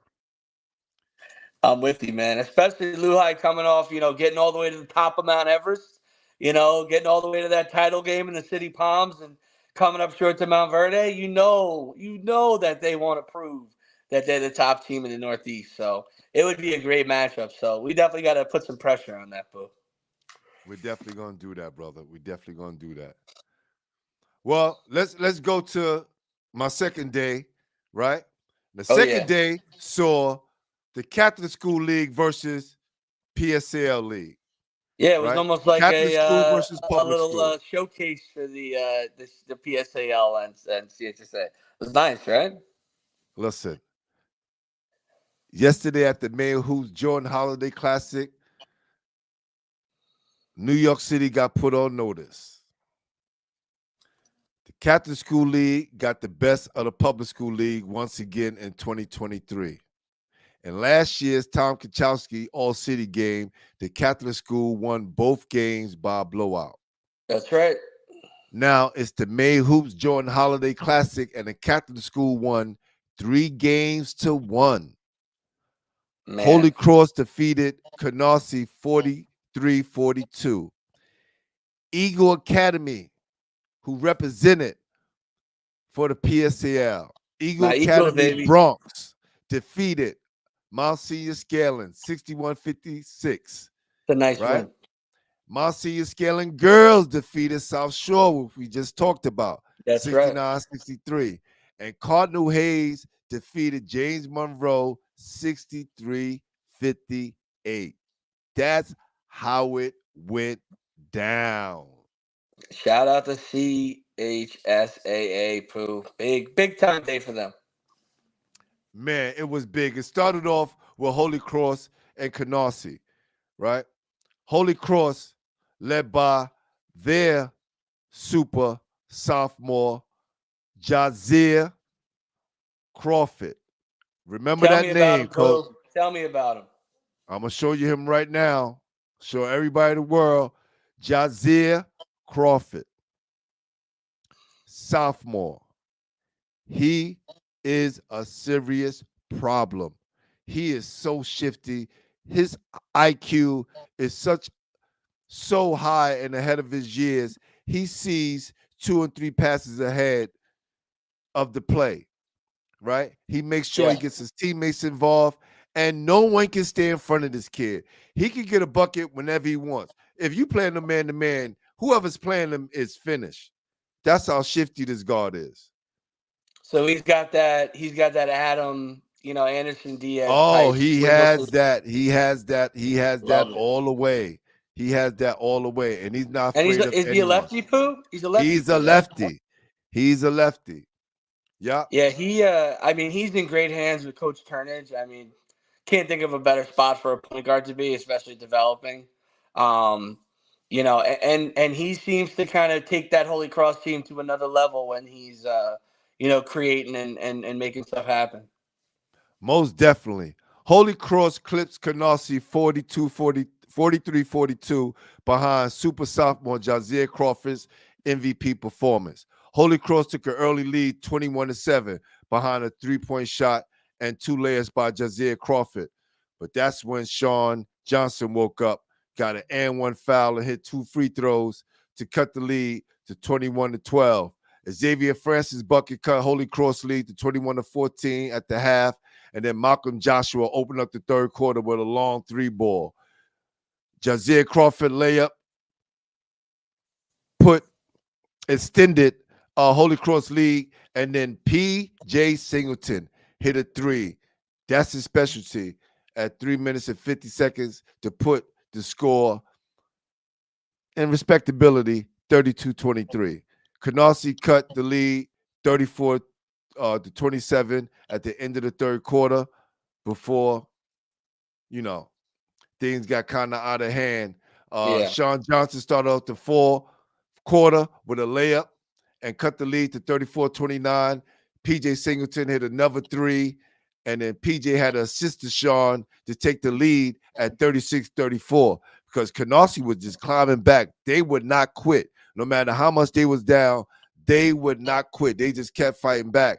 I'm with you, man. Especially Lehigh coming off, getting all the way to the top of Mount Everest, getting all the way to that title game in the City Palms and coming up short to Mount Verde. You know that they want to prove that they're the top team in the Northeast. So it would be a great matchup. So we definitely got to put some pressure on that, boo. We're definitely gonna do that, brother. We're definitely gonna do that. Well, let's go to my second day, right? The Oh second yeah, day saw the Catholic School League versus PSAL League, yeah. It was right? almost like Catholic a school versus a public little school. showcase for the PSAL and CHSA. It was nice, right? Listen, yesterday at the Mayor Hoops Jordan Holiday Classic, New York City got put on notice. The Catholic School League got the best of the public school league once again in 2023. In last year's Tom Kachowski All-City game, the Catholic school won both games by a blowout. That's right, Now it's the May Hoops Jordan Holiday Classic, and the Catholic school won 3-1. man. Holy Cross defeated Canarsie 43-42. Eagle Academy, who represented for the PSAL, Eagle My Eagles, Academy baby. Bronx defeated Mount Senior Scaling 61-56, It's a nice right? win. Mount Senior Scaling girls defeated South Shore, which we just talked about, That's right. 69-63. And Cardinal Hayes defeated James Monroe 63-58. That's how it went down. Shout out to CHSAA, Pooh. Big time day for them. Man, it was big. It started off with Holy Cross and Canarsie, right? Holy Cross led by their super sophomore, Jazir Crawford. Remember Tell that me about name, him, coach. Pooh. Tell me about him. I'm going to show you him right now. Show everybody in the world. Jazir Crawford, sophomore. He is a serious problem. He is so shifty. His IQ is so high and ahead of his years. He sees 2 and 3 passes ahead of the play, right? He makes sure he Yeah. gets his teammates involved, and no one can stay in front of this kid. He can get a bucket whenever he wants. If you playing the man to man, whoever's playing him is finished. That's how shifty this guard is. So he's got that Adam, Anderson Diaz Oh, type he wiggle has to that. He has that. He has that love it. all the way. He has that all the way, and he's not And afraid of is he a anyone. lefty poo? He's a lefty He's a poo, right? lefty. He's a lefty. Yeah. Yeah, I mean, he's in great hands with Coach Turnage. I mean, can't think of a better spot for a point guard to be, especially developing. Um, and he seems to kind of take that Holy Cross team to another level when he's creating and making stuff happen. Most definitely. Holy Cross clips Canarsie 43-42 behind super sophomore Jazier Crawford's MVP performance. Holy Cross took an early lead 21-7 behind a three-point shot and 2 layers by Jazier Crawford. But that's when Sean Johnson woke up, got an and 1 foul and hit 2 free throws to cut the lead to 21-12. Xavier Francis bucket cut Holy Cross lead to 21-14 at the half. And then Malcolm Joshua opened up the third quarter with a long 3-ball. Jazier Crawford layup extended Holy Cross lead, and then P.J. Singleton hit a 3. That's his specialty at 3 minutes and 50 seconds to put the score in respectability 32-23. Canarsie cut the lead 34-27 at the end of the third quarter before, things got kind of out of hand. Yeah. Sean Johnson started off the fourth quarter with a layup and cut the lead to 34-29. PJ Singleton hit another 3, and then PJ had to assist to Sean to take the lead at 36-34 because Canarsie was just climbing back. They would not quit. No matter how much they was down, they would not quit. They just kept fighting back.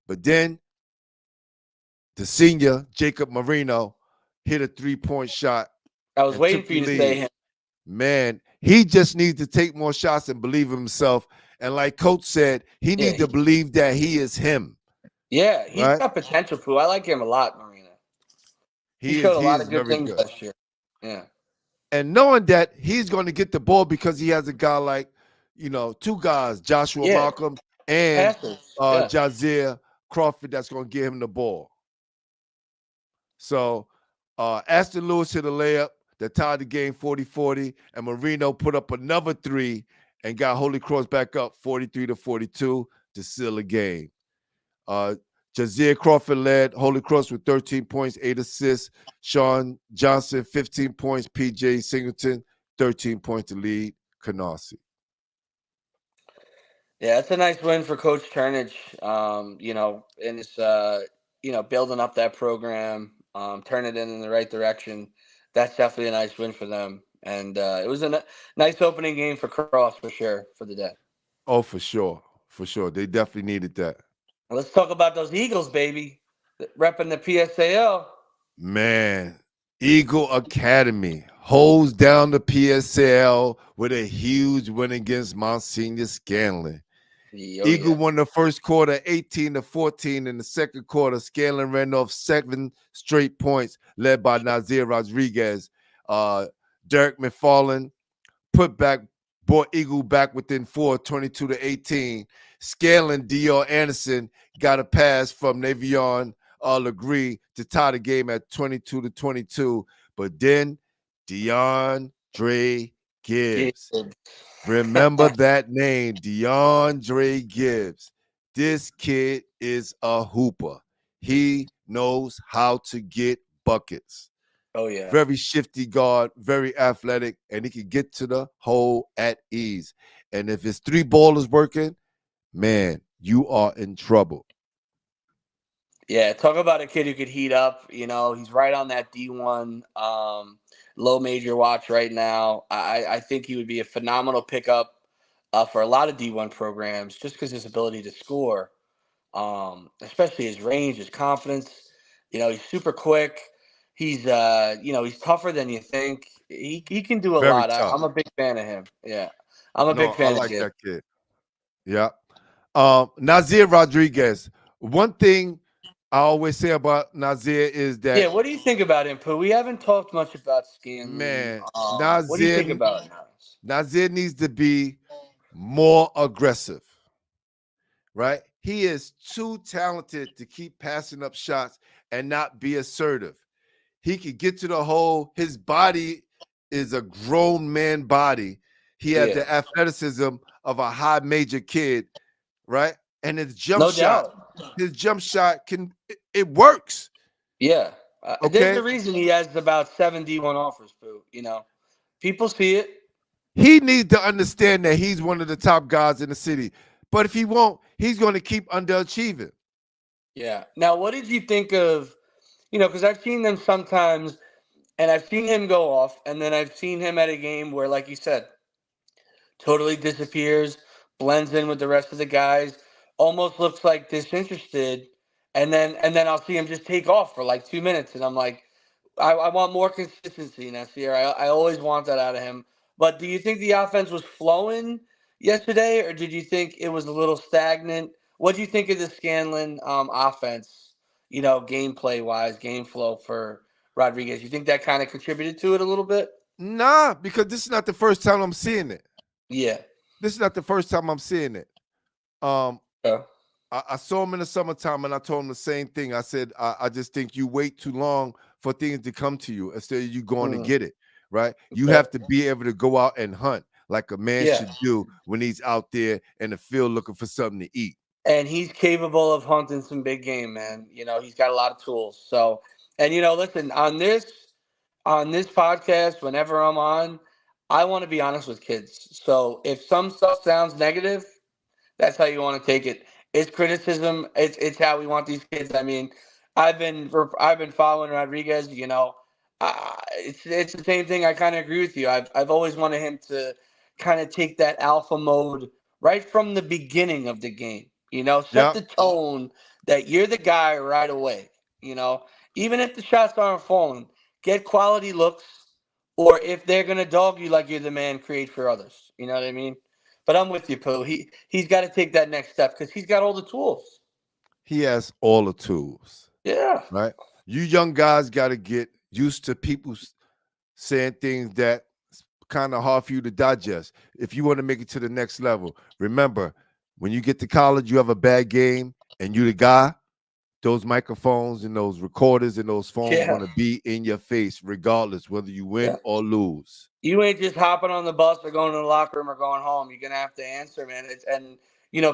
But then the senior, Jacob Marino, hit a 3-point shot I was and waiting took for the you to say lead. him. Man, he just needs to take more shots and believe in himself. And like Coach said, he needs to believe that he is him. Yeah, he's Right? got potential, Pooh. I like him a lot, Marina. He He showed a lot is of good very things good. last year. Yeah. And knowing that he's going to get the ball because he has a guy like, 2 guys, Joshua Yeah. Malcolm and Passes. Yeah. Jazier Crawford, that's going to give him the ball. So Aston Lewis hit a layup that tied the game 40-40, and Marino put up another 3 and got Holy Cross back up 43-42 to seal the game. Jazier Crawford led Holy Cross with 13 points, 8 assists. Sean Johnson, 15 points. P.J. Singleton, 13 points to lead Canarsie. Yeah, it's a nice win for Coach Turnage. And it's building up that program, turn it in the right direction. That's definitely a nice win for them. And it was a nice opening game for Cross for sure for the day. Oh, for sure. For sure. They definitely needed that. Let's talk about those Eagles, baby. Repping the PSAL. Man, Eagle Academy holds down the PSAL with a huge win against Monsignor Scanlon. Eagle won the first quarter 18-14. In the second quarter, Scanlon ran off 7 straight points led by Nazir Rodriguez. Derek McFarland brought Eagle back within 4, 22-18. Scanlon, Dior Anderson got a pass from Navion Legree to tie the game at 22-22. But then DeAndre Gibbs. Remember that name, DeAndre Gibbs. This kid is a hooper. He knows how to get buckets. Oh, yeah. Very shifty guard, very athletic, and he can get to the hole at ease. And if his 3 ball is working, man, you are in trouble. Yeah, talk about a kid who could heat up. He's right on that D1 low major watch right now. I think he would be a phenomenal pickup for a lot of D1 programs just because his ability to score, especially his range, his confidence. He's super quick. He's he's tougher than you think. He can do a Very lot. tough. I'm a big fan of him. Yeah, I'm a big No, I fan of like Gibbs. that kid. Yeah. Nazir Rodriguez. One thing I always say about Nazir is Yeah, that, what do you think about him, Pooh? We haven't talked much about Scanlon. man, What do you think about him? Nazir needs to be more aggressive, right? He is too talented to keep passing up shots and not be assertive. He could get to the hole. His body is a grown man body. He has Yeah, the athleticism of a high major kid, right? And no doubt. his jump shot it works. Yeah, there's Okay. a reason he has about 7 D1 offers, Pooh. People see it. He needs to understand that he's one of the top guys in the city. But if he won't, he's going to keep underachieving. Yeah. Now, what did you think of? Because I've seen them sometimes, and I've seen him go off, and then I've seen him at a game where, like you said, totally disappears, blends in with the rest of the guys, almost looks like disinterested, and then I'll see him just take off for like 2 minutes, and I'm like, I want more consistency next year. I always want that out of him. But do you think the offense was flowing yesterday, or did you think it was a little stagnant? What do you think of the Scanlon offense? Gameplay wise, game flow for Rodriguez. You think that kind of contributed to it a little bit? Nah, because this is not the first time I'm seeing it. Yeah. This is not the first time I'm seeing it. Um, Yeah. I saw him in the summertime, and I told him the same thing. I said, I just think you wait too long for things to come to you instead of you going to get it, right? You Okay. have to be able to go out and hunt like a man Yeah. should do when he's out there in the field looking for something to eat. And he's capable of hunting some big game, man. He's got a lot of tools. So, and listen, on this podcast, whenever I'm on, I want to be honest with kids. So if some stuff sounds negative, that's how you want to take it. It's criticism. It's how we want these kids. I mean, I've been following Rodriguez. It's the same thing. I kind of agree with you. I've always wanted him to kind of take that alpha mode right from the beginning of the game. Set Yeah, the tone that you're the guy right away. You know, Even if the shots aren't falling, get quality looks. Or if they're gonna dog you like you're the man, create for others. You know what I mean? But I'm with you, Pooh. He's got to take that next step because he's got all the tools. he has all the tools, Yeah. right? You young guys got to get used to people saying things that kind of hard for you to digest. If you want to make it to the next level, remember, when you get to college, you have a bad game and you the guy, those microphones and those recorders and those phones Yeah. going to be in your face regardless whether you win Yeah. or lose. You ain't just hopping on the bus or going to the locker room or going home. You're gonna have to answer, man.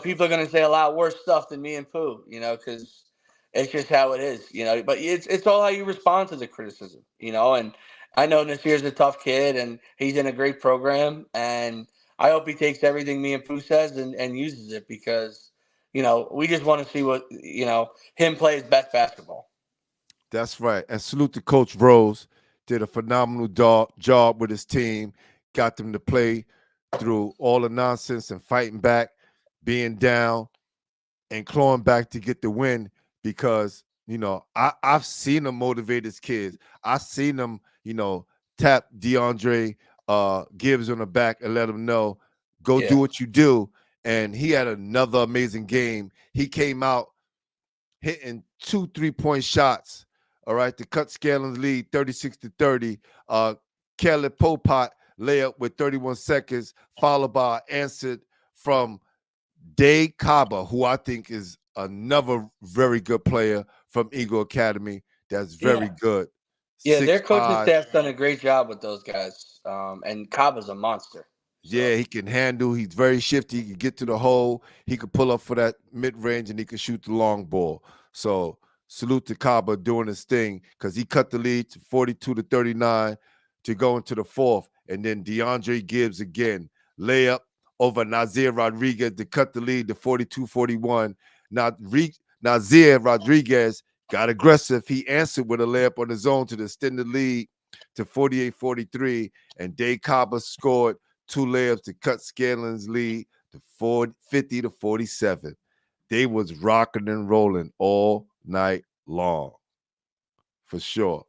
People are gonna say a lot worse stuff than me and Pooh. Because it's just how it is. But it's all how you respond to the criticism. And I know Nasir's a tough kid and he's in a great program, and I hope he takes everything me and Pooh says and uses it because we just want to see what him play his best basketball. That's right. And salute to Coach Rose. Did a phenomenal job with his team, got them to play through all the nonsense and fighting back, being down, and clawing back to get the win because, I've seen them motivate his kids. I've seen them, tap DeAndre Gibbs on the back and let him know, go do Yeah. what you do. And he had another amazing game. He came out hitting 2 3-point shots, all right, to cut Scanlon's lead 36-30. Kelly Popot layup with 31 seconds, followed by an answer from Day Kaba, who I think is another very good player from Eagle Academy. That's very Yeah. good. Yeah, their coaching 6'5". staff's done a great job with those guys. And Caba's a monster. Yeah, So he can handle. He's very shifty. He can get to the hole. He can pull up for that mid-range, and he can shoot the long ball. So salute to Kaba doing his thing because he cut the lead to 42-39 to go into the fourth. And then DeAndre Gibbs again, layup over Nazir Rodriguez to cut the lead to 42-41. Now, Nazir Rodriguez got aggressive. He answered with a layup on his own to extend the lead to 48-43. And Day Kaba scored 2 layups to cut Scanlon's lead to 50-47. They was rocking and rolling all night long. for sure.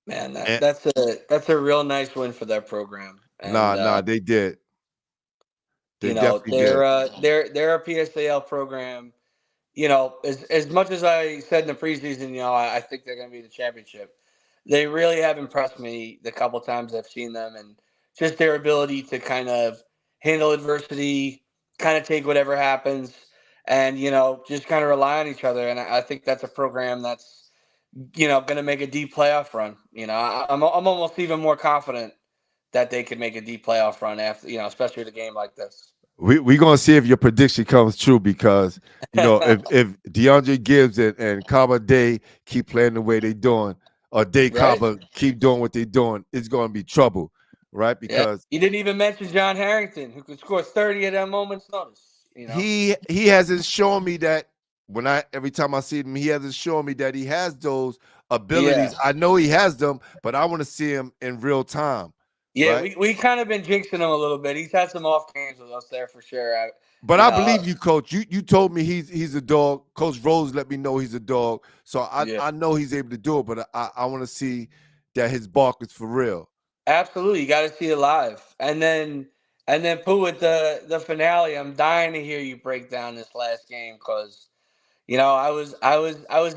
Man, And that's a real nice win for that program. And nah, they did. They you know, definitely did. they're a PSAL program. You know, as much as I said in the preseason, you know, I think they're going to be the championship. They really have impressed me the couple times I've seen them, and just their ability to kind of handle adversity, kind of take whatever happens, and you know, just kind of rely on each other. And I think that's a program that's going to make a deep playoff run. You know, I'm almost even more confident that they could make a deep playoff run after, you know, especially with a game like this. We gonna see if your prediction comes true because if DeAndre Gibbs and Kaba Day keep playing the way they doing, or Day Right? Kaba keep doing what they doing, it's gonna be trouble, right? Yeah. Because You didn't even mention John Harrington, who could score 30 at a moment's notice. You know. he hasn't shown me that every time I see him, he hasn't shown me that he has those Yeah. abilities. I know he has them, but I want to see him in real time, Yeah, right? we kind of been jinxing him a little bit. He's had some off games with us there for sure. But You I know, believe you, Coach. You told me he's a dog. Coach Rose let me know he's a dog. So yeah, I know he's able to do it, but I want to see that his bark is for real. absolutely. You got to see it live, and then Pooh with the finale. I'm dying to hear you break down this last game because you know I was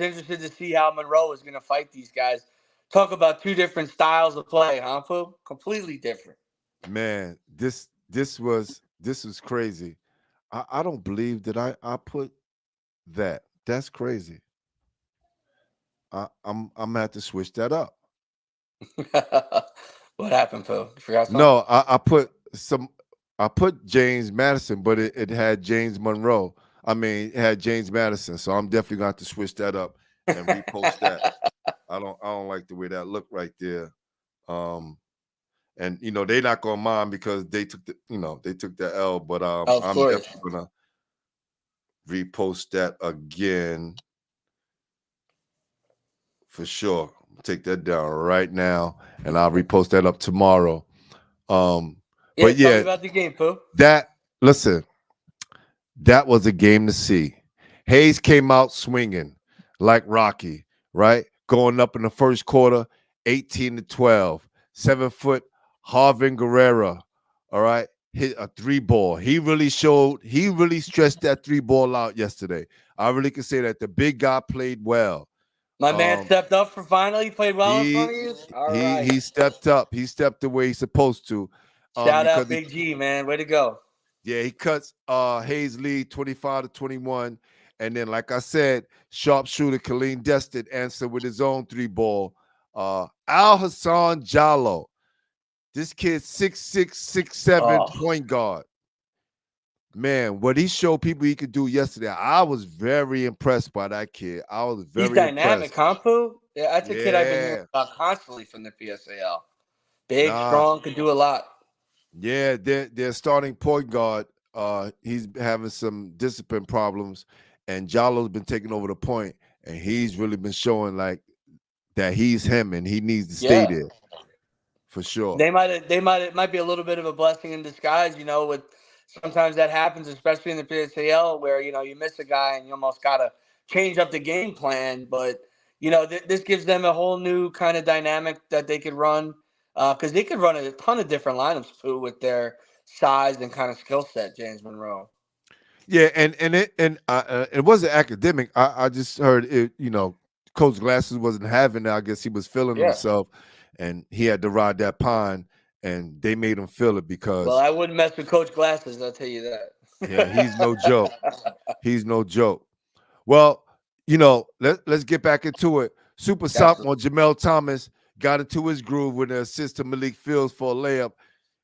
interested to see how Monroe was going to fight these guys. Talk about two different styles of play, huh, Pooh? Completely different. Man, this was crazy. I don't believe that I put that. That's crazy. I'm gonna have to switch that up. What happened, Pooh? You forgot something? No, I put James Madison, but it had James Monroe. I mean, it had James Madison. So I'm definitely gonna have to switch that up and repost that. I don't like the way that looked right there. Um, and they're not gonna mind because they took the L, but Of I'm course. definitely gonna repost that again for sure. Take that down right now, and I'll repost that up tomorrow. Um, Yeah, but tell me yeah, about the game, Pooh. that listen, that was a game to see. Hayes came out swinging like Rocky, right? Going up in the first quarter, 18-12. 7-foot Harvin Guerrera, all right, hit a three ball. He really stretched that three ball out yesterday. I really can say that the big guy played well. My man Um, stepped up for finally. Played well in front he of you. All he right. he stepped up. He stepped the way he's supposed to. Shout Because out Big G, man. Way to go. he cuts Hayes lead 25-21. And then, like I said, sharpshooter Kaleem Destin answered with his own three ball. Al Hassan Jallo. This kid 6'6", 6'7", Oh, point guard. Man, what he showed people he could do yesterday, I was very impressed by that kid. I was he's very dynamic, impressed. huh, Pooh? Yeah, that's a kid I've been hearing Yeah. about constantly from the PSAL. Big, Nah. strong, could do a lot. Yeah, their starting point guard, he's having some discipline problems, and Jallo's been taking over the point, and he's really been showing like that he's him, and he needs to stay Yeah. there for sure. It might be a little bit of a blessing in disguise, you know, with sometimes that happens, especially in the PSAL where, you know, you miss a guy and you almost gotta change up the game plan. But, you know, this gives them a whole new kind of dynamic that they could run. Because they could run a ton of different lineups too with their size and kind of skill set, James Monroe. Yeah, it wasn't academic. I just heard it. Coach Glasses wasn't having it. I guess he was feeling Yeah. himself, and he had to ride that pine, and they made him feel it Well, because I wouldn't mess with Coach Glasses, I'll tell you yeah, he's no that. joke. He's no joke. Well, let's get back into it. Super Absolutely. sophomore Jamel Thomas got into his groove with an assist to Malik Fields for a layup,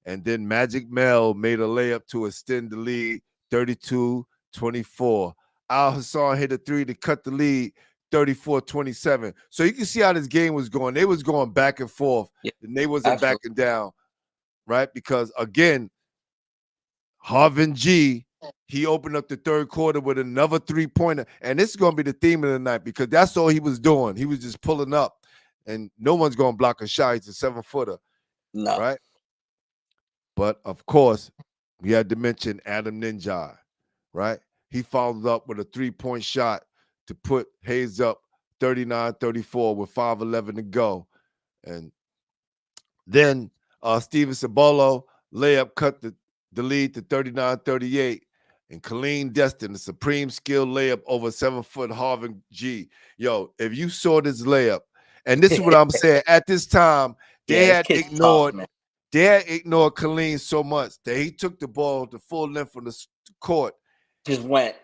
and then Magic Mel made a layup to extend the lead 32-24. Al Hassan hit a three to cut the lead 34-27. So you can see how this game was going. They was going back and forth, Yeah, and they wasn't absolutely. backing down, right? Because again, Harvin G, he opened up the third quarter with another three-pointer. And this is going to be the theme of the night because that's all he was doing. He was just pulling up. And no one's going to block a shot. He's a 7-footer, No. right? But, of course, we had to mention Adam Ninja, right? He followed up with a three-point shot to put Hayes up 39-34 with 5:11 to go. And then Steven Cebolo layup cut the lead to 39-38. And Colleen Destin, the supreme skill layup over 7-foot Harvin G. Yo, if you saw this layup, and this is what I'm saying, at this time, Yeah, this kid's tough, man. they had ignored Colleen so much that he took the ball the full length of the court. Just went.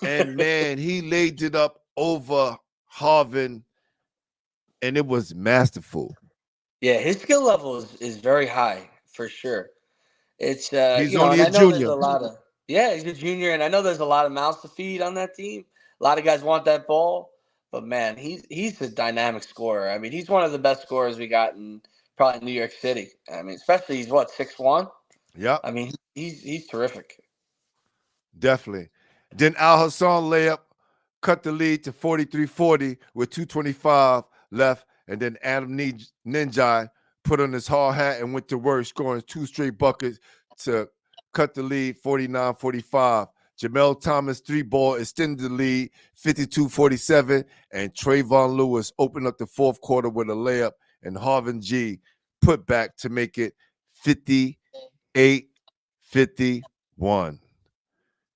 And man, he laid it up over Harvin, and it was masterful. Yeah, his skill level is very high for sure. It's He's only and a I know there's junior. a lot of he's a junior, and I know there's a lot of mouths to feed on that team. A lot of guys want that ball, but man, he's a dynamic scorer. I mean, he's one of the best scorers we got in probably New York City. I mean, especially he's what 6'1". Yep. I mean, he's terrific. Definitely. Then Al Hassan layup cut the lead to 43-40 with 2:25 left. And then Adam Ninjai put on his hard hat and went to work, scoring 2 straight buckets to cut the lead 49-45. Jamel Thomas 3-ball extended the lead 52-47. And Trayvon Lewis opened up the fourth quarter with a layup. And Harvin G put back to make it 58-51.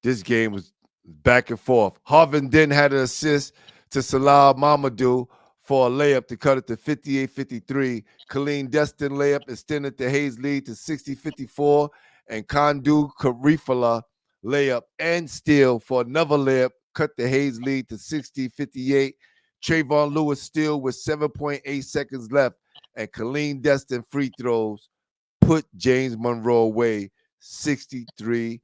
This game was back and forth. Harvin then had an assist to Salah Mamadou for a layup to cut it to 58-53. Colleen Destin layup extended the Hayes lead to 60-54. And Kandu Karifala layup and steal for another layup cut the Hayes lead to 60-58. Trayvon Lewis steal with 7.8 seconds left. And Colleen Destin free throws put James Monroe away 63-58.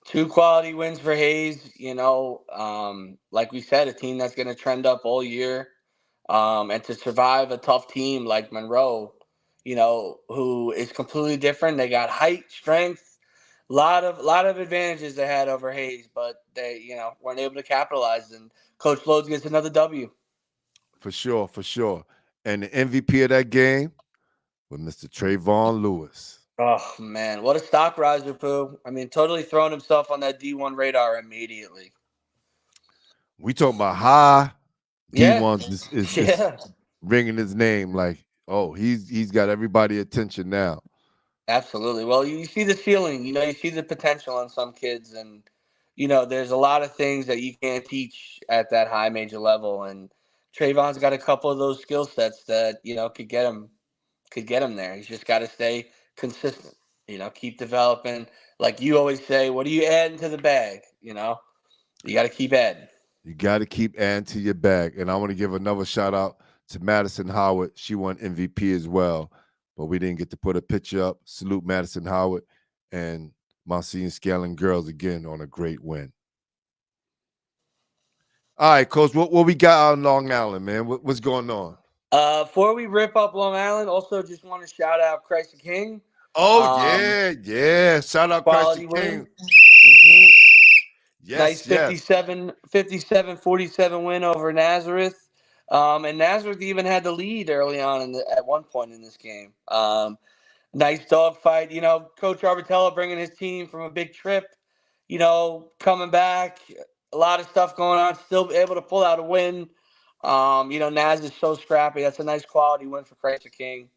2 quality wins for Hayes. Like we said, a team that's going to trend up all year, and to survive a tough team like Monroe, who is completely different. They got height, strength, lot of advantages they had over Hayes, but they weren't able to capitalize. And Coach Lodes gets another W. For sure. And the MVP of that game was Mr. Trayvon Lewis. Oh, man. What a stock riser, Pooh. I mean, totally throwing himself on that D1 radar immediately. We talking about high Yeah. D1s is ringing his name like, oh, he's got everybody's attention now. Absolutely. Well, you see the ceiling. You see the potential in some kids. And, there's a lot of things that you can't teach at that high major level. And Trayvon's got a couple of those skill sets that, could get him there. He's just got to stay consistent, keep developing. Like you always say, what are you adding to the bag? You got to keep adding. You got to keep adding to your bag. And I want to give another shout out to Madison Howard. She won MVP as well, but we didn't get to put a picture up. Salute Madison Howard and Monsignor Scaling girls again on a great win. All right, Coach, what we got out in Long Island, man? What's going on? Before we rip up Long Island, also just want to shout out Christ the King. Oh, yeah. Shout out Christ the King. Mm-hmm. Yes, nice 57-47 win over Nazareth. And Nazareth even had the lead early on at one point in this game. Nice dogfight. Coach Arbitello bringing his team from a big trip, coming back. A lot of stuff going on, still able to pull out a win. Naz is so scrappy. That's a nice quality win for Christ the King.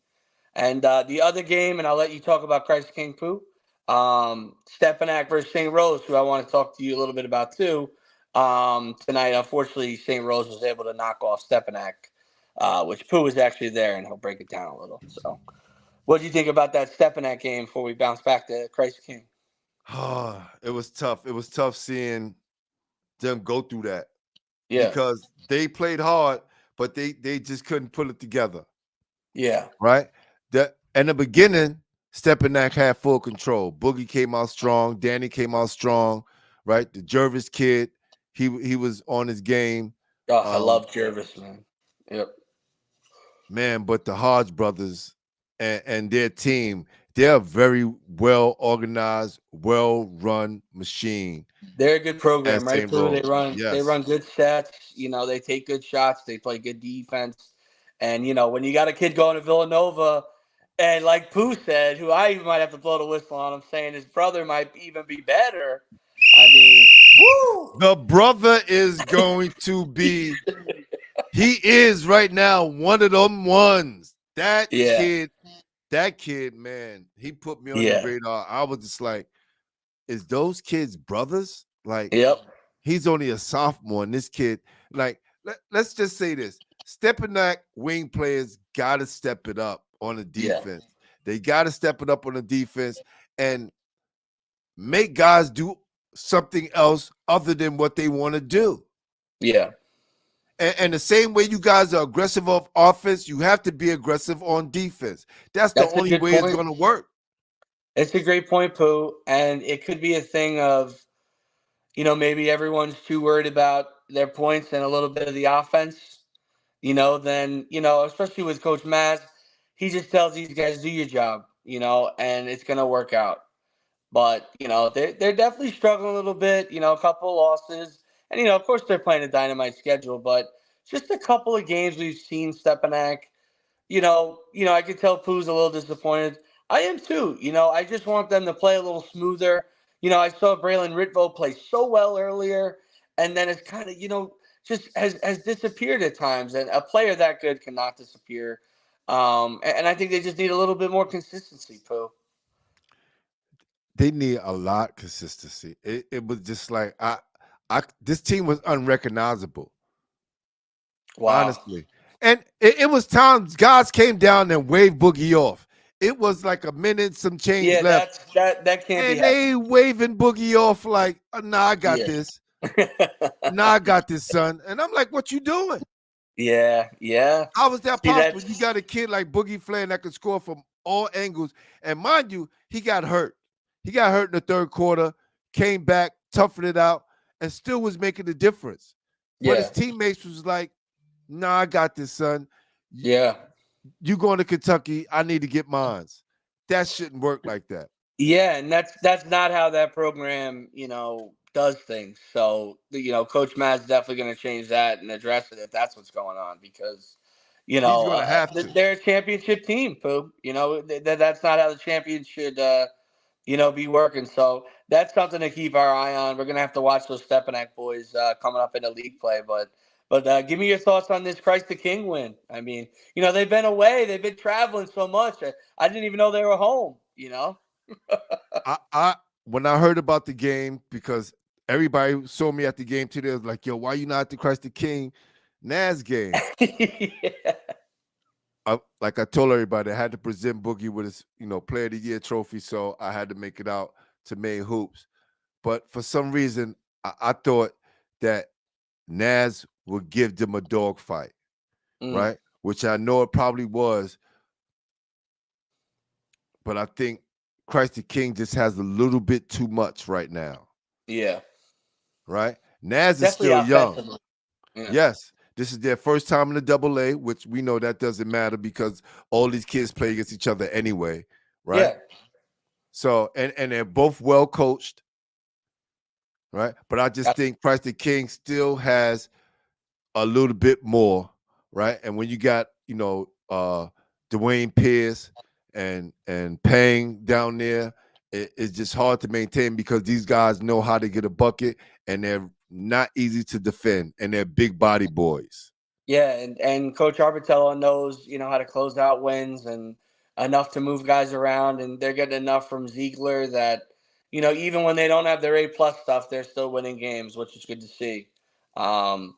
And the other game, and I'll let you talk about Christ the King, Pooh. Stepinac versus St. Rose, who I want to talk to you a little bit about too. Tonight, unfortunately, St. Rose was able to knock off Stepinac, which Pooh was actually there, and he'll break it down a little. So, what do you think about that Stepinac game before we bounce back to Christ the King? It was tough. It was tough seeing them go through that. Yeah. Because they played hard, but they just couldn't put it together. Yeah. Right? In the beginning, Stepinac had full control. Boogie came out strong. Danny came out strong. Right? The Jervis kid, he was on his game. Oh, I love Jervis, man. Yep. Man, but the Hodge brothers and their team, they're a very well-organized, well-run machine. They're a good program, right? They run good sets. They take good shots. They play good defense. And, when you got a kid going to Villanova, and like Pooh said, who I even might have to blow the whistle on him, saying his brother might even be better. I mean, woo! The brother is going to be. He is right now one of them ones. That kid, man, he put me on the radar. I was just like, is those kids brothers? Like, he's only a sophomore, and this kid, like, let's just say this. Stepinac wing players got to step it up on the defense. They got to step it up on the defense and make guys do something else other than what they want to do. Yeah. And the same way you guys are aggressive on offense, you have to be aggressive on defense. That's the only way it's going to work. It's a great point, Pooh. And it could be a thing of, maybe everyone's too worried about their points and a little bit of the offense, then, especially with Coach Maz, he just tells these guys, do your job, and it's going to work out. But, they're definitely struggling a little bit, a couple of losses. And, of course, they're playing a dynamite schedule, but just a couple of games we've seen Stepinac, I could tell Pooh's a little disappointed. I am too. I just want them to play a little smoother. I saw Braylon Ritvo play so well earlier, and then it's kind of, just has disappeared at times. And a player that good cannot disappear. And I think they just need a little bit more consistency, Pooh. They need a lot of consistency. It was just like this team was unrecognizable. Wow. Honestly. And it was times guys came down and waved Boogie off. It was like a minute, some change left. That can't be happening. They waving Boogie off like, nah, I got this. Nah, I got this, son. And I'm like, what you doing? Yeah. How was that possible? You got a kid like Boogie Flan that could score from all angles. And mind you, he got hurt. He got hurt in the third quarter, came back, toughened it out, and still was making the difference. But his teammates was like, nah, I got this, son. Yeah. You going to Kentucky, I need to get mines. That shouldn't work like that. Yeah, and that's not how that program, does things. So, Coach Matt's definitely going to change that and address it if that's what's going on because, he's going to have to. They're a championship team, Pooh. That's not how the champion should, be working. So that's something to keep our eye on. We're going to have to watch those Stepinac boys coming up in the league play. But give me your thoughts on this Christ the King win. I mean, they've been away. They've been traveling so much. I didn't even know they were home, When I heard about the game, because everybody saw me at the game today, was like, yo, why you not at the Christ the King Nas game? Like I told everybody, I had to present Boogie with his, Player of the Year trophy, so I had to make it out to Main Hoops. But for some reason, I thought that Nas would give them a dog fight, right? Which I know it probably was. But I think Christ the King just has a little bit too much right now. Yeah. Right? Nas definitely is still young. Yeah. Yes. This is their first time in the AA, which we know that doesn't matter because all these kids play against each other anyway. Right? Yeah. So, and they're both well coached. Right? But I just think Christ the King still has a little bit more. Right? And when you got, Dwayne Pierce and Pang down there, it's just hard to maintain because these guys know how to get a bucket and they're not easy to defend and they're big body boys. Yeah, and Coach Arbitello knows, how to close out wins and enough to move guys around, and they're getting enough from Ziegler that, even when they don't have their A+ stuff, they're still winning games, which is good to see. And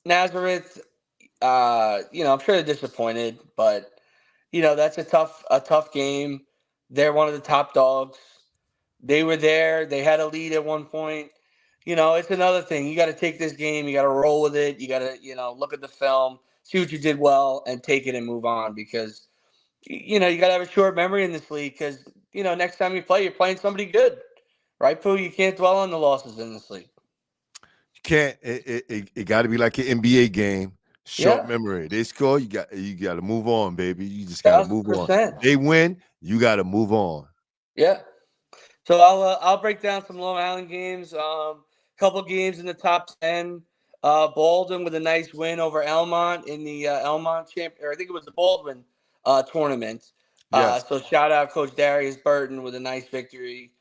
Nazareth, I'm sure they're disappointed, but that's a tough game. They're one of the top dogs. They were there. They had a lead at one point. It's another thing. You got to take this game. You got to roll with it. You got to, look at the film, see what you did well, and take it and move on because, you got to have a short memory in this league because, next time you play, you're playing somebody good. Right, Pooh? You can't dwell on the losses in this league. You can't. It got to be like an NBA game. Short memory. They score, you got to move on, baby. You just got to move on. They win, you got to move on. Yeah. So I'll break down some Long Island games. Couple games in the top 10. Baldwin with a nice win over Elmont in the Elmont I think it was the Baldwin tournament. Yes. So shout out Coach Darius Burton with a nice victory.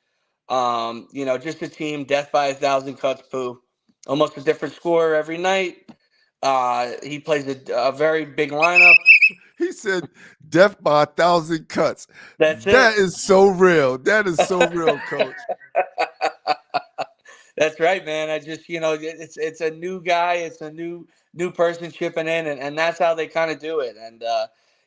Just a team, death by 1,000 cuts, Pooh. Almost a different scorer every night. He plays a very big lineup. He said, "Death by 1,000 cuts." That's That it. is so real. That is so real, Coach. That's right, man. I just, it's a new guy, it's a new person chipping in, and that's how they kind of do it. And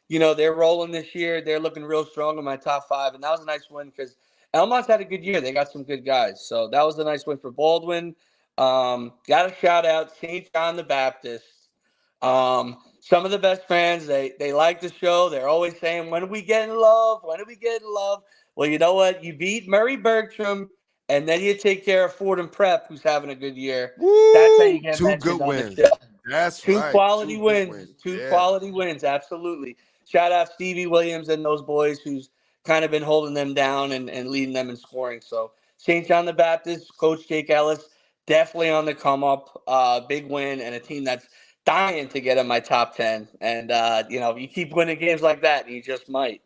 they're rolling this year. They're looking real strong in my top five, and that was a nice win because Elmont's had a good year. They got some good guys, so that was a nice win for Baldwin. Got a shout out St. John the Baptist. Some of the best fans, they like the show. They're always saying, "When are we getting love? When are we getting love?" Well, you know what? You beat Murray Bertram. And then you take care of Ford and Prep, who's having a good year. That's how you Woo! get Two good mentioned on the wins. show. That's Two right. quality Two good wins. wins. Two Yeah. quality wins. Absolutely. Shout out Stevie Williams and those boys who's kind of been holding them down and leading them in scoring. So St. John the Baptist, Coach Jake Ellis, definitely on the come up. Big win and a team that's dying to get in my top 10. And, you keep winning games like that, and you just might.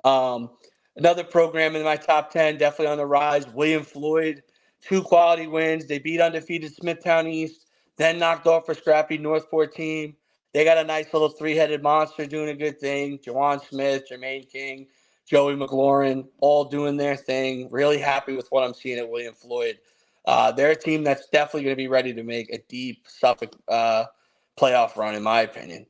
Um, Another program in my top 10, definitely on the rise. William Floyd, two quality wins. They beat undefeated Smithtown East, then knocked off a scrappy Northport team. They got a nice little three-headed monster doing a good thing. Jawan Smith, Jermaine King, Joey McLaurin, all doing their thing. Really happy with what I'm seeing at William Floyd. They're a team that's definitely going to be ready to make a deep Suffolk playoff run, in my opinion.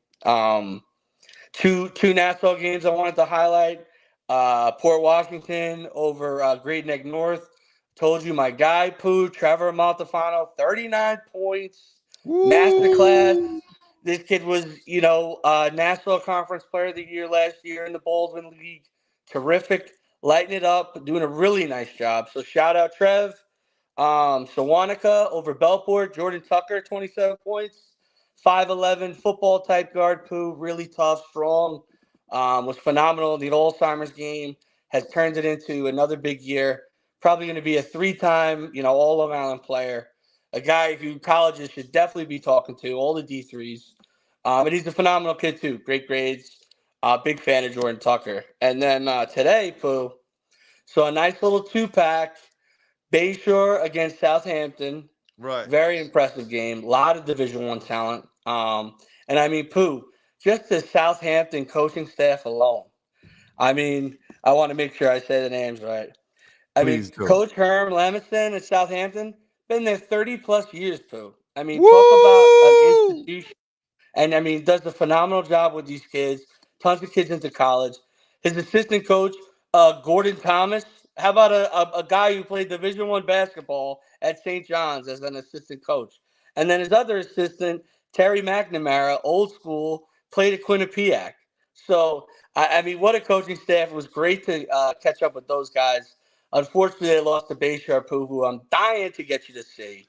Two Nassau games I wanted to highlight. Port Washington over Great Neck North. Told you my guy, Pooh, Trevor Maltefano, 39 points. Masterclass. Woo! This kid was, Nassau Conference Player of the Year last year in the Baldwin League. Terrific. Lighting it up. Doing a really nice job. So shout out Trev. Sewanaka over Belport. Jordan Tucker, 27 points. 5'11" football type guard, Pooh. Really tough, strong. Was phenomenal in the Alzheimer's game. Has turned it into another big year. Probably going to be a three-time, all Long Island player. A guy who colleges should definitely be talking to, all the D3s. And he's a phenomenal kid, too. Great grades. Big fan of Jordan Tucker. And then today, Pooh, so a nice little two-pack. Bayshore against Southampton. Right. Very impressive game. A lot of Division One talent. And I mean, Pooh, just the Southampton coaching staff alone. I mean, I want to make sure I say the names right. I mean, Please do. Coach Herm Lemison at Southampton, been there 30 plus years, Pooh. I mean, talk about an Woo! institution. And I mean, does a phenomenal job with these kids. Tons of kids into college. His assistant coach, Gordon Thomas. How about a guy who played Division One basketball at St. John's as an assistant coach? And then his other assistant, Terry McNamara, old school, played at Quinnipiac. So I mean, what a coaching staff! It was great to catch up with those guys. Unfortunately, they lost to Bayshore, Pooh, who I'm dying to get you to see.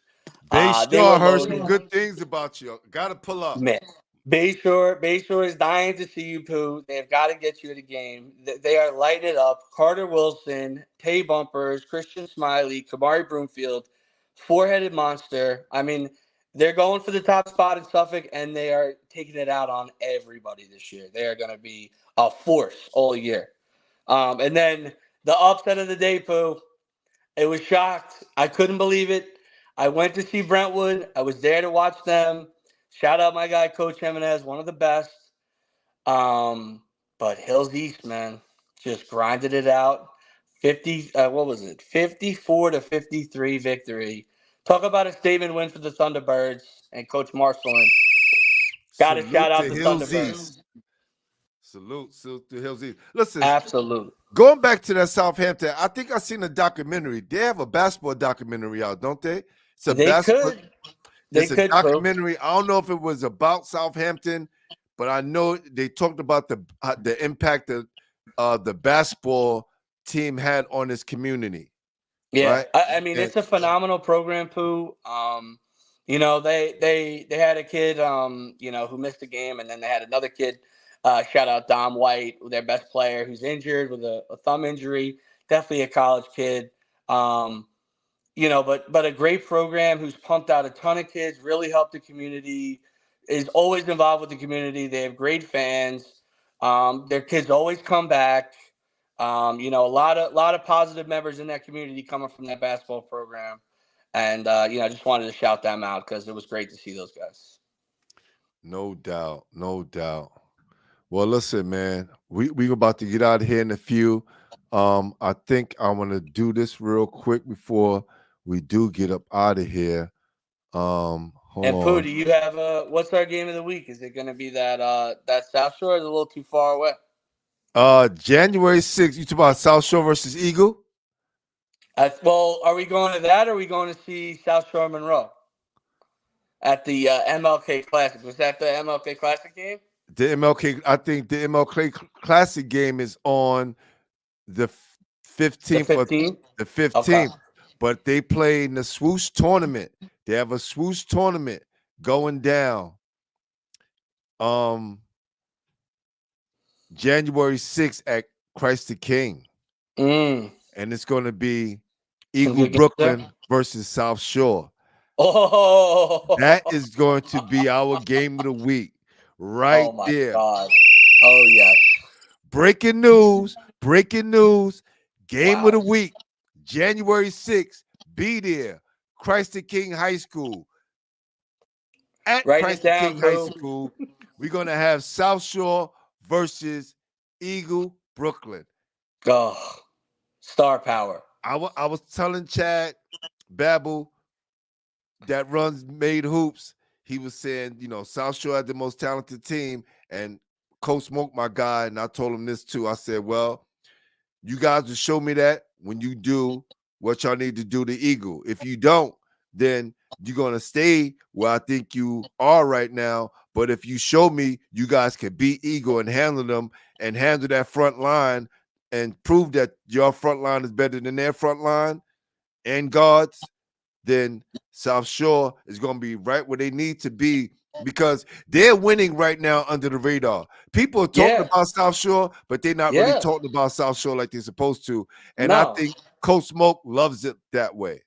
They were Bayshore heard some loaded. good things about you. Got to pull up. Man, Bayshore is dying to see you, Pooh. They've got to get you at a game. They are lighting it up. Carter Wilson, Tay Bumpers, Christian Smiley, Kamari Broomfield, four-headed monster. I mean, they're going for the top spot in Suffolk, and they are taking it out on everybody this year. They are going to be a force all year. And then the upset of the day, Pooh. It was shocked. I couldn't believe it. I went to see Brentwood. I was there to watch them. Shout out my guy, Coach Jimenez, one of the best. But Hills East, man, just grinded it out. 54-53 victory. Talk about a statement win for the Thunderbirds and Coach Marcelin. Got to shout Salute out to the Hills Thunderbirds. East. Salute to Hills East. Listen, Absolutely. going back to that Southampton, I think I seen a documentary. They have a basketball documentary out, don't they? It's a They basketball. could. They It's a could, Pooh. documentary. I don't know if it was about Southampton, but I know they talked about the impact that the basketball team had on this community. Yeah, Right? I mean And it's a phenomenal program, Pooh. They had a kid, who missed a game, and then they had another kid. Shout out Dom White, their best player, who's injured with a thumb injury. Definitely a college kid. But a great program who's pumped out a ton of kids. Really helped the community. Is always involved with the community. They have great fans. Their kids always come back. A lot of positive members in that community coming from that basketball program, and I just wanted to shout them out because it was great to see those guys. No doubt, no doubt. Well, listen, man, we about to get out of here in a few. I think I want to do this real quick before we do get up out of here. Hold And Pooh, on. do you have what's our game of the week? Is it going to be that South Shore? Or is it a little too far away? January 6th, you talk about South Shore versus Eagle? Well, are we going to that, or are we going to see South Shore Monroe at the MLK Classic? Was that the MLK Classic game? The MLK, I think the MLK Classic game is on the The 15th or 15th? the Okay. 15th, but they play in the swoosh tournament. They have a swoosh tournament going down. January 6th at Christ the King. Mm. And it's going to be Some Eagle good games there? Brooklyn versus South Shore. Oh, That is going to be our game of the week right oh my there. God. Oh, yes. Breaking news. Game Wow. of the week, January 6th. Be there. Christ the King High School. At Write Christ it the down, King High Pooh. School, we're going to have South Shore versus Eagle Brooklyn. Oh, star power. I was telling Chad Babel that runs Made Hoops. He was saying, South Shore had the most talented team, and Coach Smoke, my guy, and I told him this too. I said, well, you guys will show me that when you do what y'all need to do to Eagle. If you don't, then you're going to stay where I think you are right now. But if you show me you guys can beat Eagle and handle them and handle that front line and prove that your front line is better than their front line and guards, then South Shore is going to be right where they need to be because they're winning right now under the radar. People are talking Yeah. about South Shore, but they're not really Yeah. talking about South Shore like they're supposed to. And I No. think Coach Smoke loves it that way.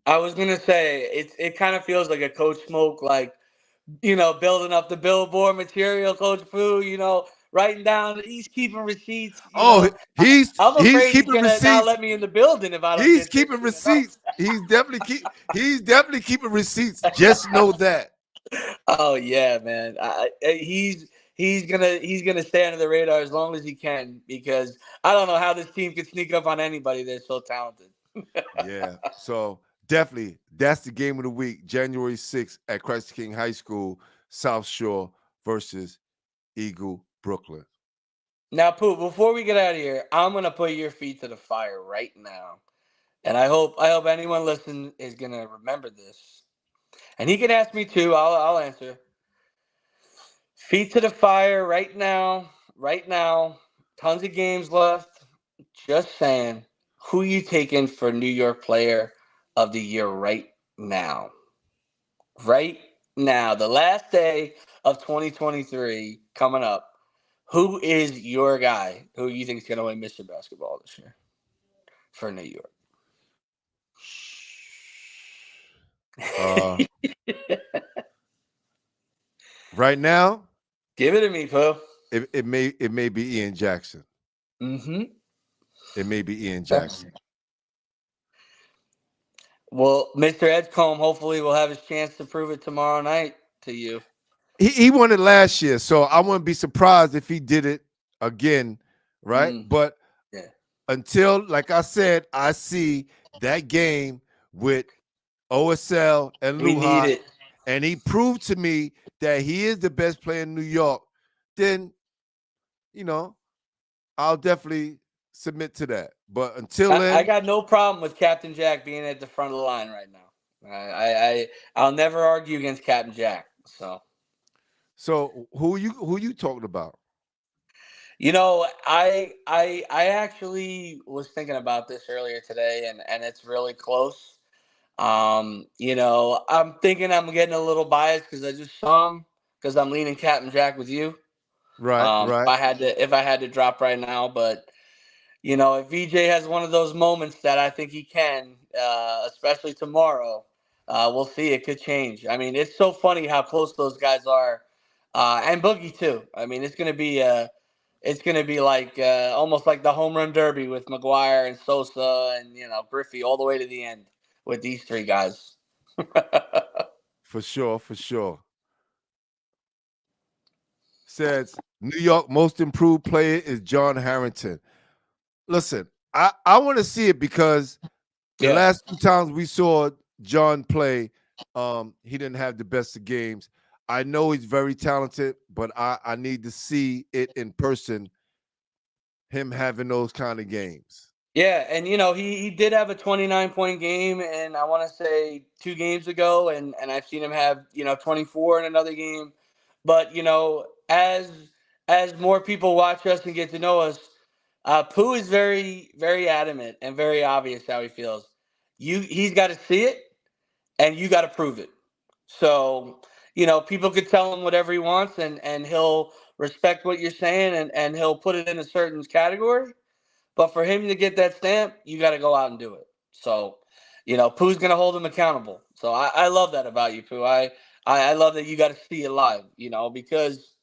I was gonna say it kind of feels like a Coach Smoke, like building up the billboard material, Coach Pooh. Writing down. He's keeping receipts. Oh, he's I'm he's afraid he's keeping gonna not receipts. let me in the building if I don't He's get this. keeping receipts. He's definitely keeping receipts. Just know that. Oh yeah, man. He's gonna stay under the radar as long as he can because I don't know how this team could sneak up on anybody. They're so talented. Yeah. So definitely that's the game of the week, January 6th at Christ King High School, South Shore versus Eagle Brooklyn. Now, Pooh, before we get out of here, I'm gonna put your feet to the fire right now. And I hope anyone listening is gonna remember this. And he can ask me too. I'll answer. Feet to the fire right now. Right now. Tons of games left. Just saying. Who you taking for New York Player of the Year right now? Right now. The last day of 2023 coming up. Who is your guy who you think is going to win Mr. Basketball this year for New York? Right now, Give it to me, Pooh. it may be Ian Jackson. Mm-hmm. It may be Ian Jackson. Well, Mr. Edgecombe hopefully will have his chance to prove it tomorrow night to you. He won it last year, so I wouldn't be surprised if he did it again, right? But yeah. until, like I said, I see that game with OSL and We need Luhai, it. and he proved to me that he is the best player in New York, then, I'll definitely submit to that. But until then, I got no problem with Captain Jack being at the front of the line right now. I'll never argue against Captain Jack. So who you talking about? I actually was thinking about this earlier today, and it's really close. I'm thinking I'm getting a little biased because I just saw him because I'm leaning Captain Jack with you. Right. If I had to drop right now, but if VJ has one of those moments that I think he can, especially tomorrow, we'll see. It could change. I mean, it's so funny how close those guys are, and Boogie too. I mean, it's it's going to be like almost like the home run derby with McGuire and Sosa and Griffey all the way to the end with these three guys. For sure, for sure. Says New York most improved player is John Harrington. Listen, I want to see it because the Yeah. last 2 times we saw John play, he didn't have the best of games. I know he's very talented, but I need to see it in person, him having those kind of games. Yeah, and he did have a 29-point game, and I want to say 2 games ago, and I've seen him have 24 in another game. But as more people watch us and get to know us, Pooh is very very adamant and very obvious how he feels. He's got to see it, and you got to prove it. So people could tell him whatever he wants, and he'll respect what you're saying, and he'll put it in a certain category. But for him to get that stamp, you got to go out and do it. So, Pooh's going to hold him accountable. So I love that about you, Pooh. I love that you got to see it live, because,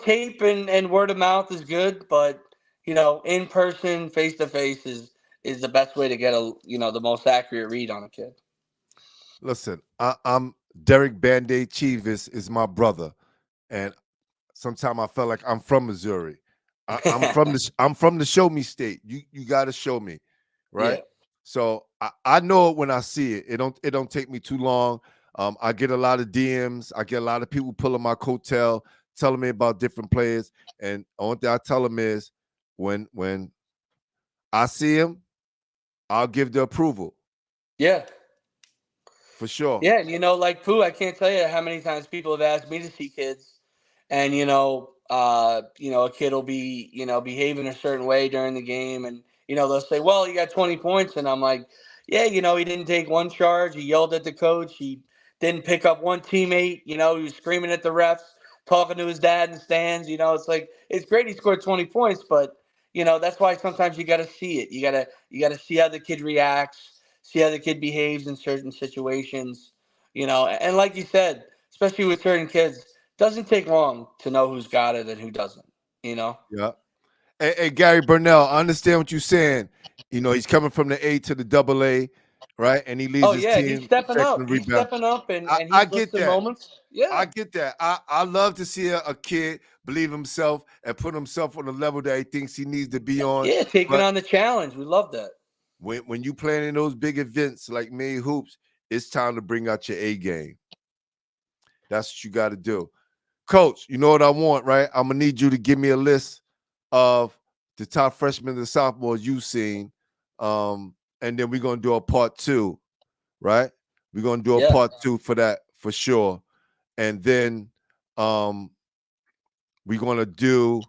tape and word of mouth is good, but, in person, face to face is the best way to get the most accurate read on a kid. Listen, I'm Derek Band-Aid Chivas is my brother, and sometimes I felt like I'm from Missouri. I'm from the show me state. You got to show me, right? Yeah. So I know it when I see it. It don't take me too long. I get a lot of DMs. I get a lot of people pulling my coattail, telling me about different players. And the only thing I tell them is when I see him, I'll give the approval Yeah. for sure. Yeah, and like Pooh, I can't tell you how many times people have asked me to see kids, and a kid will be behaving a certain way during the game, and they'll say, "Well, you got 20 points," and I'm like, "Yeah, he didn't take one charge. He yelled at the coach. He didn't pick up one teammate. He was screaming at the refs, talking to his dad in the stands. It's like it's great he scored 20 points, but that's why sometimes you got to see it. You got to see how the kid reacts." See how the kid behaves in certain situations, and like you said, especially with certain kids, doesn't take long to know who's got it and who doesn't. Yeah. Hey, Gary Burnell, I understand what you're saying. He's coming from the A to the double A, right? And he leads Oh his yeah, he's team stepping protecting the up. He's rebound. stepping up, and I he's get listing that. moments. Yeah, I get that. I love to see a kid believe himself and put himself on the level that he thinks he needs to be on. yeah, taking But on the challenge. We love that. when you playing in those big events like May Hoops, it's time to bring out your A game. That's what you got to do. Coach, you know what I want, right? I'm gonna need you to give me a list of the top freshmen and sophomores you've seen, and then we're gonna do a part 2, right? We're gonna do a Yeah, part 2 for that for sure, and then we're gonna do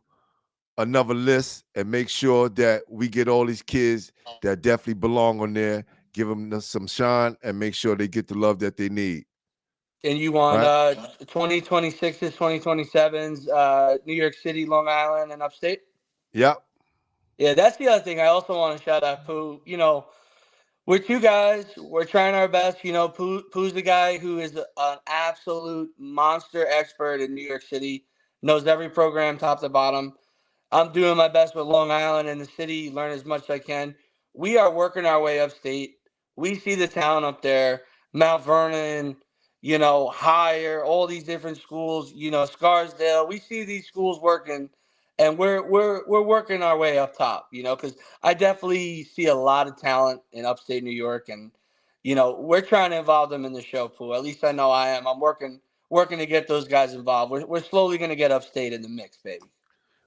another list and make sure that we get all these kids that definitely belong on there, give them some shine, and make sure they get the love that they need. and you want Right? 2026s, 2027s, New York City, Long Island, and upstate. Yep. Yeah, that's the other thing I also want to shout out, Pooh. We're two guys. We're trying our best. Pooh's the guy who is an absolute monster expert in New York City, knows every program top to bottom. I'm doing my best with Long Island and the city, learn as much as I can. We are working our way upstate. We see the talent up there, Mount Vernon, Higher, all these different schools, Scarsdale. We see these schools working, and we're working our way up top, because I definitely see a lot of talent in upstate New York, and we're trying to involve them in the show, Pooh. At least I know I am. I'm working to get those guys involved. We're slowly going to get upstate in the mix, baby.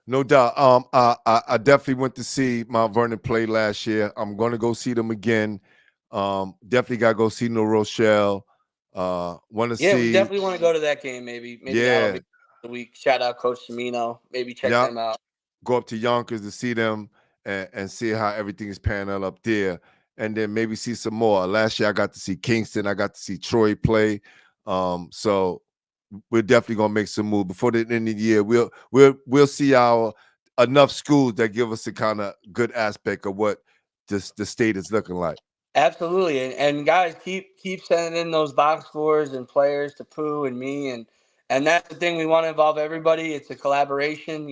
No doubt. I definitely went to see Mount Vernon play last year. I'm going to go see them again. Definitely got to go see New Rochelle. Want to Yeah, we see, definitely want to go to that game. Maybe that'll yeah, be the week. Shout out Coach Semino. Maybe check yeah. them out. Go up to Yonkers to see them and see how everything is panning out up there, and then maybe see some more. Last year I got to see Kingston. I got to see Troy play. So we're definitely gonna make some move before the end of the year. We'll see our enough schools that give us a kind of good aspect of what the state is looking like. Absolutely, and guys, keep sending in those box scores and players to Pooh and me, and that's the thing. We want to involve everybody. It's a collaboration.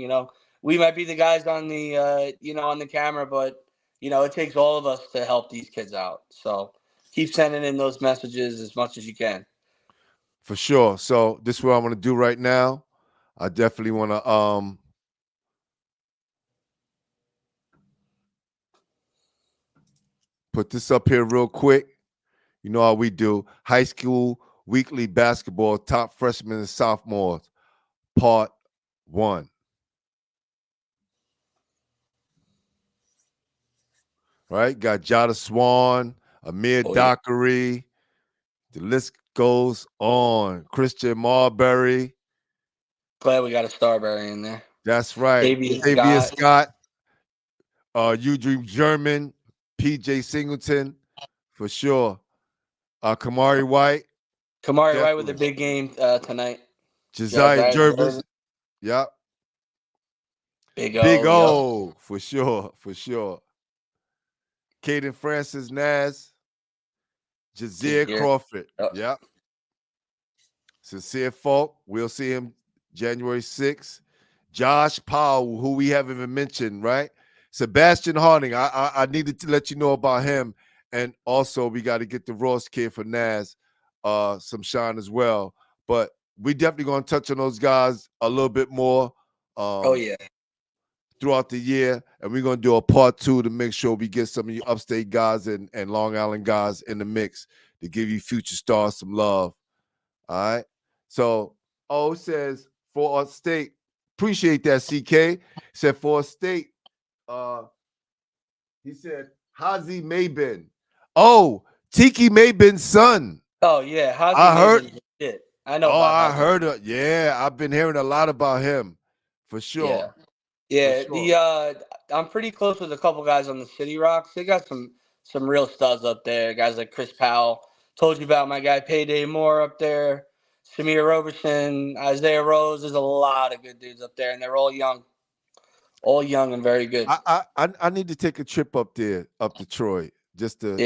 we might be the guys on the on the camera, but it takes all of us to help these kids out. So keep sending in those messages as much as you can. For sure. So this is what I want to do right now. I definitely want to put this up here real quick. You know how we do. High school weekly basketball, top freshmen and sophomores, part 1. Right? Got Jada Swan, Amir Dockery. The list goes on. Christian Marbury. Glad we got a Starbury in there. That's right. Xavier Scott. Eugene German. PJ Singleton. For sure. Kamari White. Kamari White with a big game tonight. Josiah Jervis. Yep. Big O. Big O. For sure. For sure. Caden Francis Naz. Jazeer Crawford. Yep. Sincere Falk. We'll see him January 6th. Josh Powell, who we haven't even mentioned, right? Sebastian Harding. I needed to let you know about him. And also, we got to get the Ross kid for Naz some shine as well. But we definitely going to touch on those guys a little bit more. Throughout the year, and we're going to do a part 2 to make sure we get some of you upstate guys and Long Island guys in the mix to give you future stars some love. All right. So, it says for state. Appreciate that, CK. Said for state. He said Hazi Maybin. Oh, Tiki Maybin's son. Oh yeah, Hazi Maybin. Shit. I know. I heard it. Yeah, I've been hearing a lot about him, for sure. Yeah. Sure. I'm pretty close with a couple guys on the City Rocks. They got some real studs up there. Guys like Chris Powell. Told you about my guy Payday Moore up there. Samir Roberson, Isaiah Rose. There's a lot of good dudes up there, and they're all young and very good. I need to take a trip up there, up to Troy, just to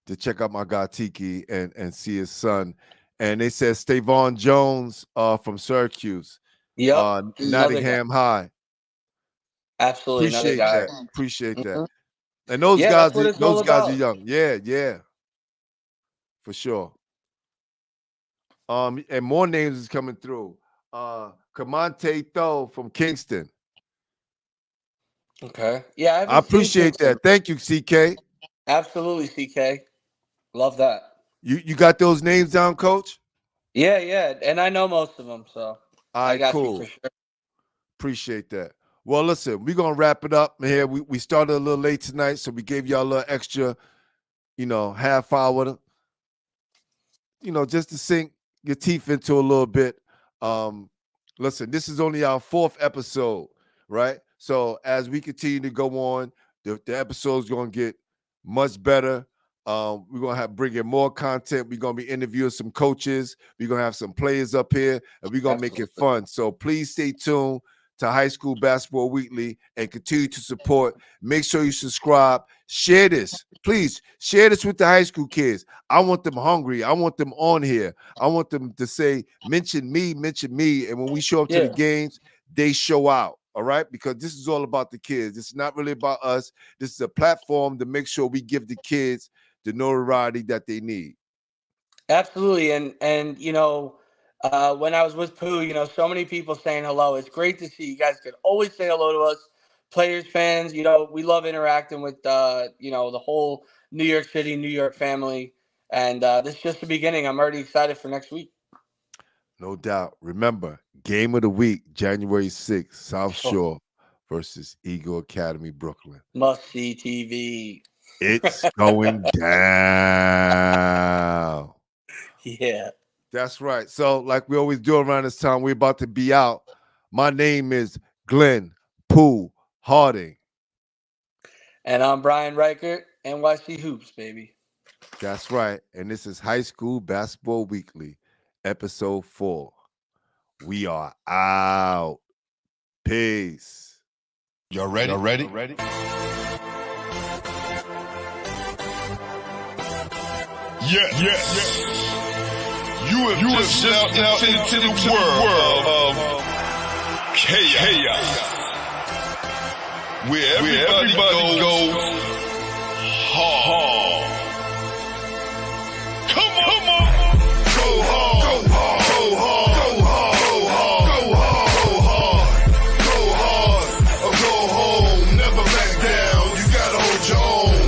to check out my guy Tiki and see his son. And they said Stavon Jones from Syracuse. Yep. Nottingham High. Absolutely. Appreciate that. And those guys are young. Yeah. For sure. And more names is coming through. Kamante Tho from Kingston. Okay. Yeah, I appreciate that. Thank you, CK. Absolutely, CK. Love that. You got those names down, Coach? Yeah. And I know most of them, so I got cool. You for sure. Appreciate that. Well, listen, we're gonna wrap it up here. We started a little late tonight, so we gave y'all a little extra, half hour, just to sink your teeth into a little bit. Listen, this is only our 4th episode, right? So as we continue to go on, the episode's gonna get much better. We're gonna bring in more content. We're gonna be interviewing some coaches. We're gonna have some players up here, and we're gonna make it fun. So please stay tuned to High School Basketball Weekly and continue to support. Make sure you subscribe. Share this. Please share this with the high school kids. I want them hungry. I want them on here. I want them to say, mention me. And when we show up to the games, they show out. All right? Because this is all about the kids. It's not really about us. This is a platform to make sure we give the kids the notoriety that they need. Absolutely. And when I was with Pooh, so many people saying hello. It's great to see you guys could always say hello to us, players, fans. We love interacting with, the whole New York City, New York family. And this is just the beginning. I'm already excited for next week. No doubt. Remember, game of the week, January 6th, South Shore versus Eagle Academy, Brooklyn. Must-see TV. It's going down. Yeah. That's right. So like we always do around this time, we're about to be out. My name is Glenn Pooh Harding. And I'm Brian Reichert, NYC Hoops, baby. That's right. And this is High School Basketball Weekly, episode 4. We are out. Peace. Y'all ready? Yes. You have stepped out into the world of chaos. Where everybody goes hard. Come on. Go hard. Go hard. Go hard. Go hard. Go hard. Go hard. Or go home. Never back down. You gotta hold your own.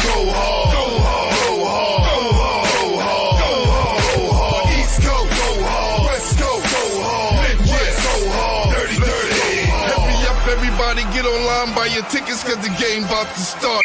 Go hard. Go hard. Go hard. Go hard. Go hard. Go hard. East Coast. Go hard. West Coast. Go hard. Midwest. Go hard. Dirty. Hurry up, everybody. Get online. Buy your tickets, cause the game about to start.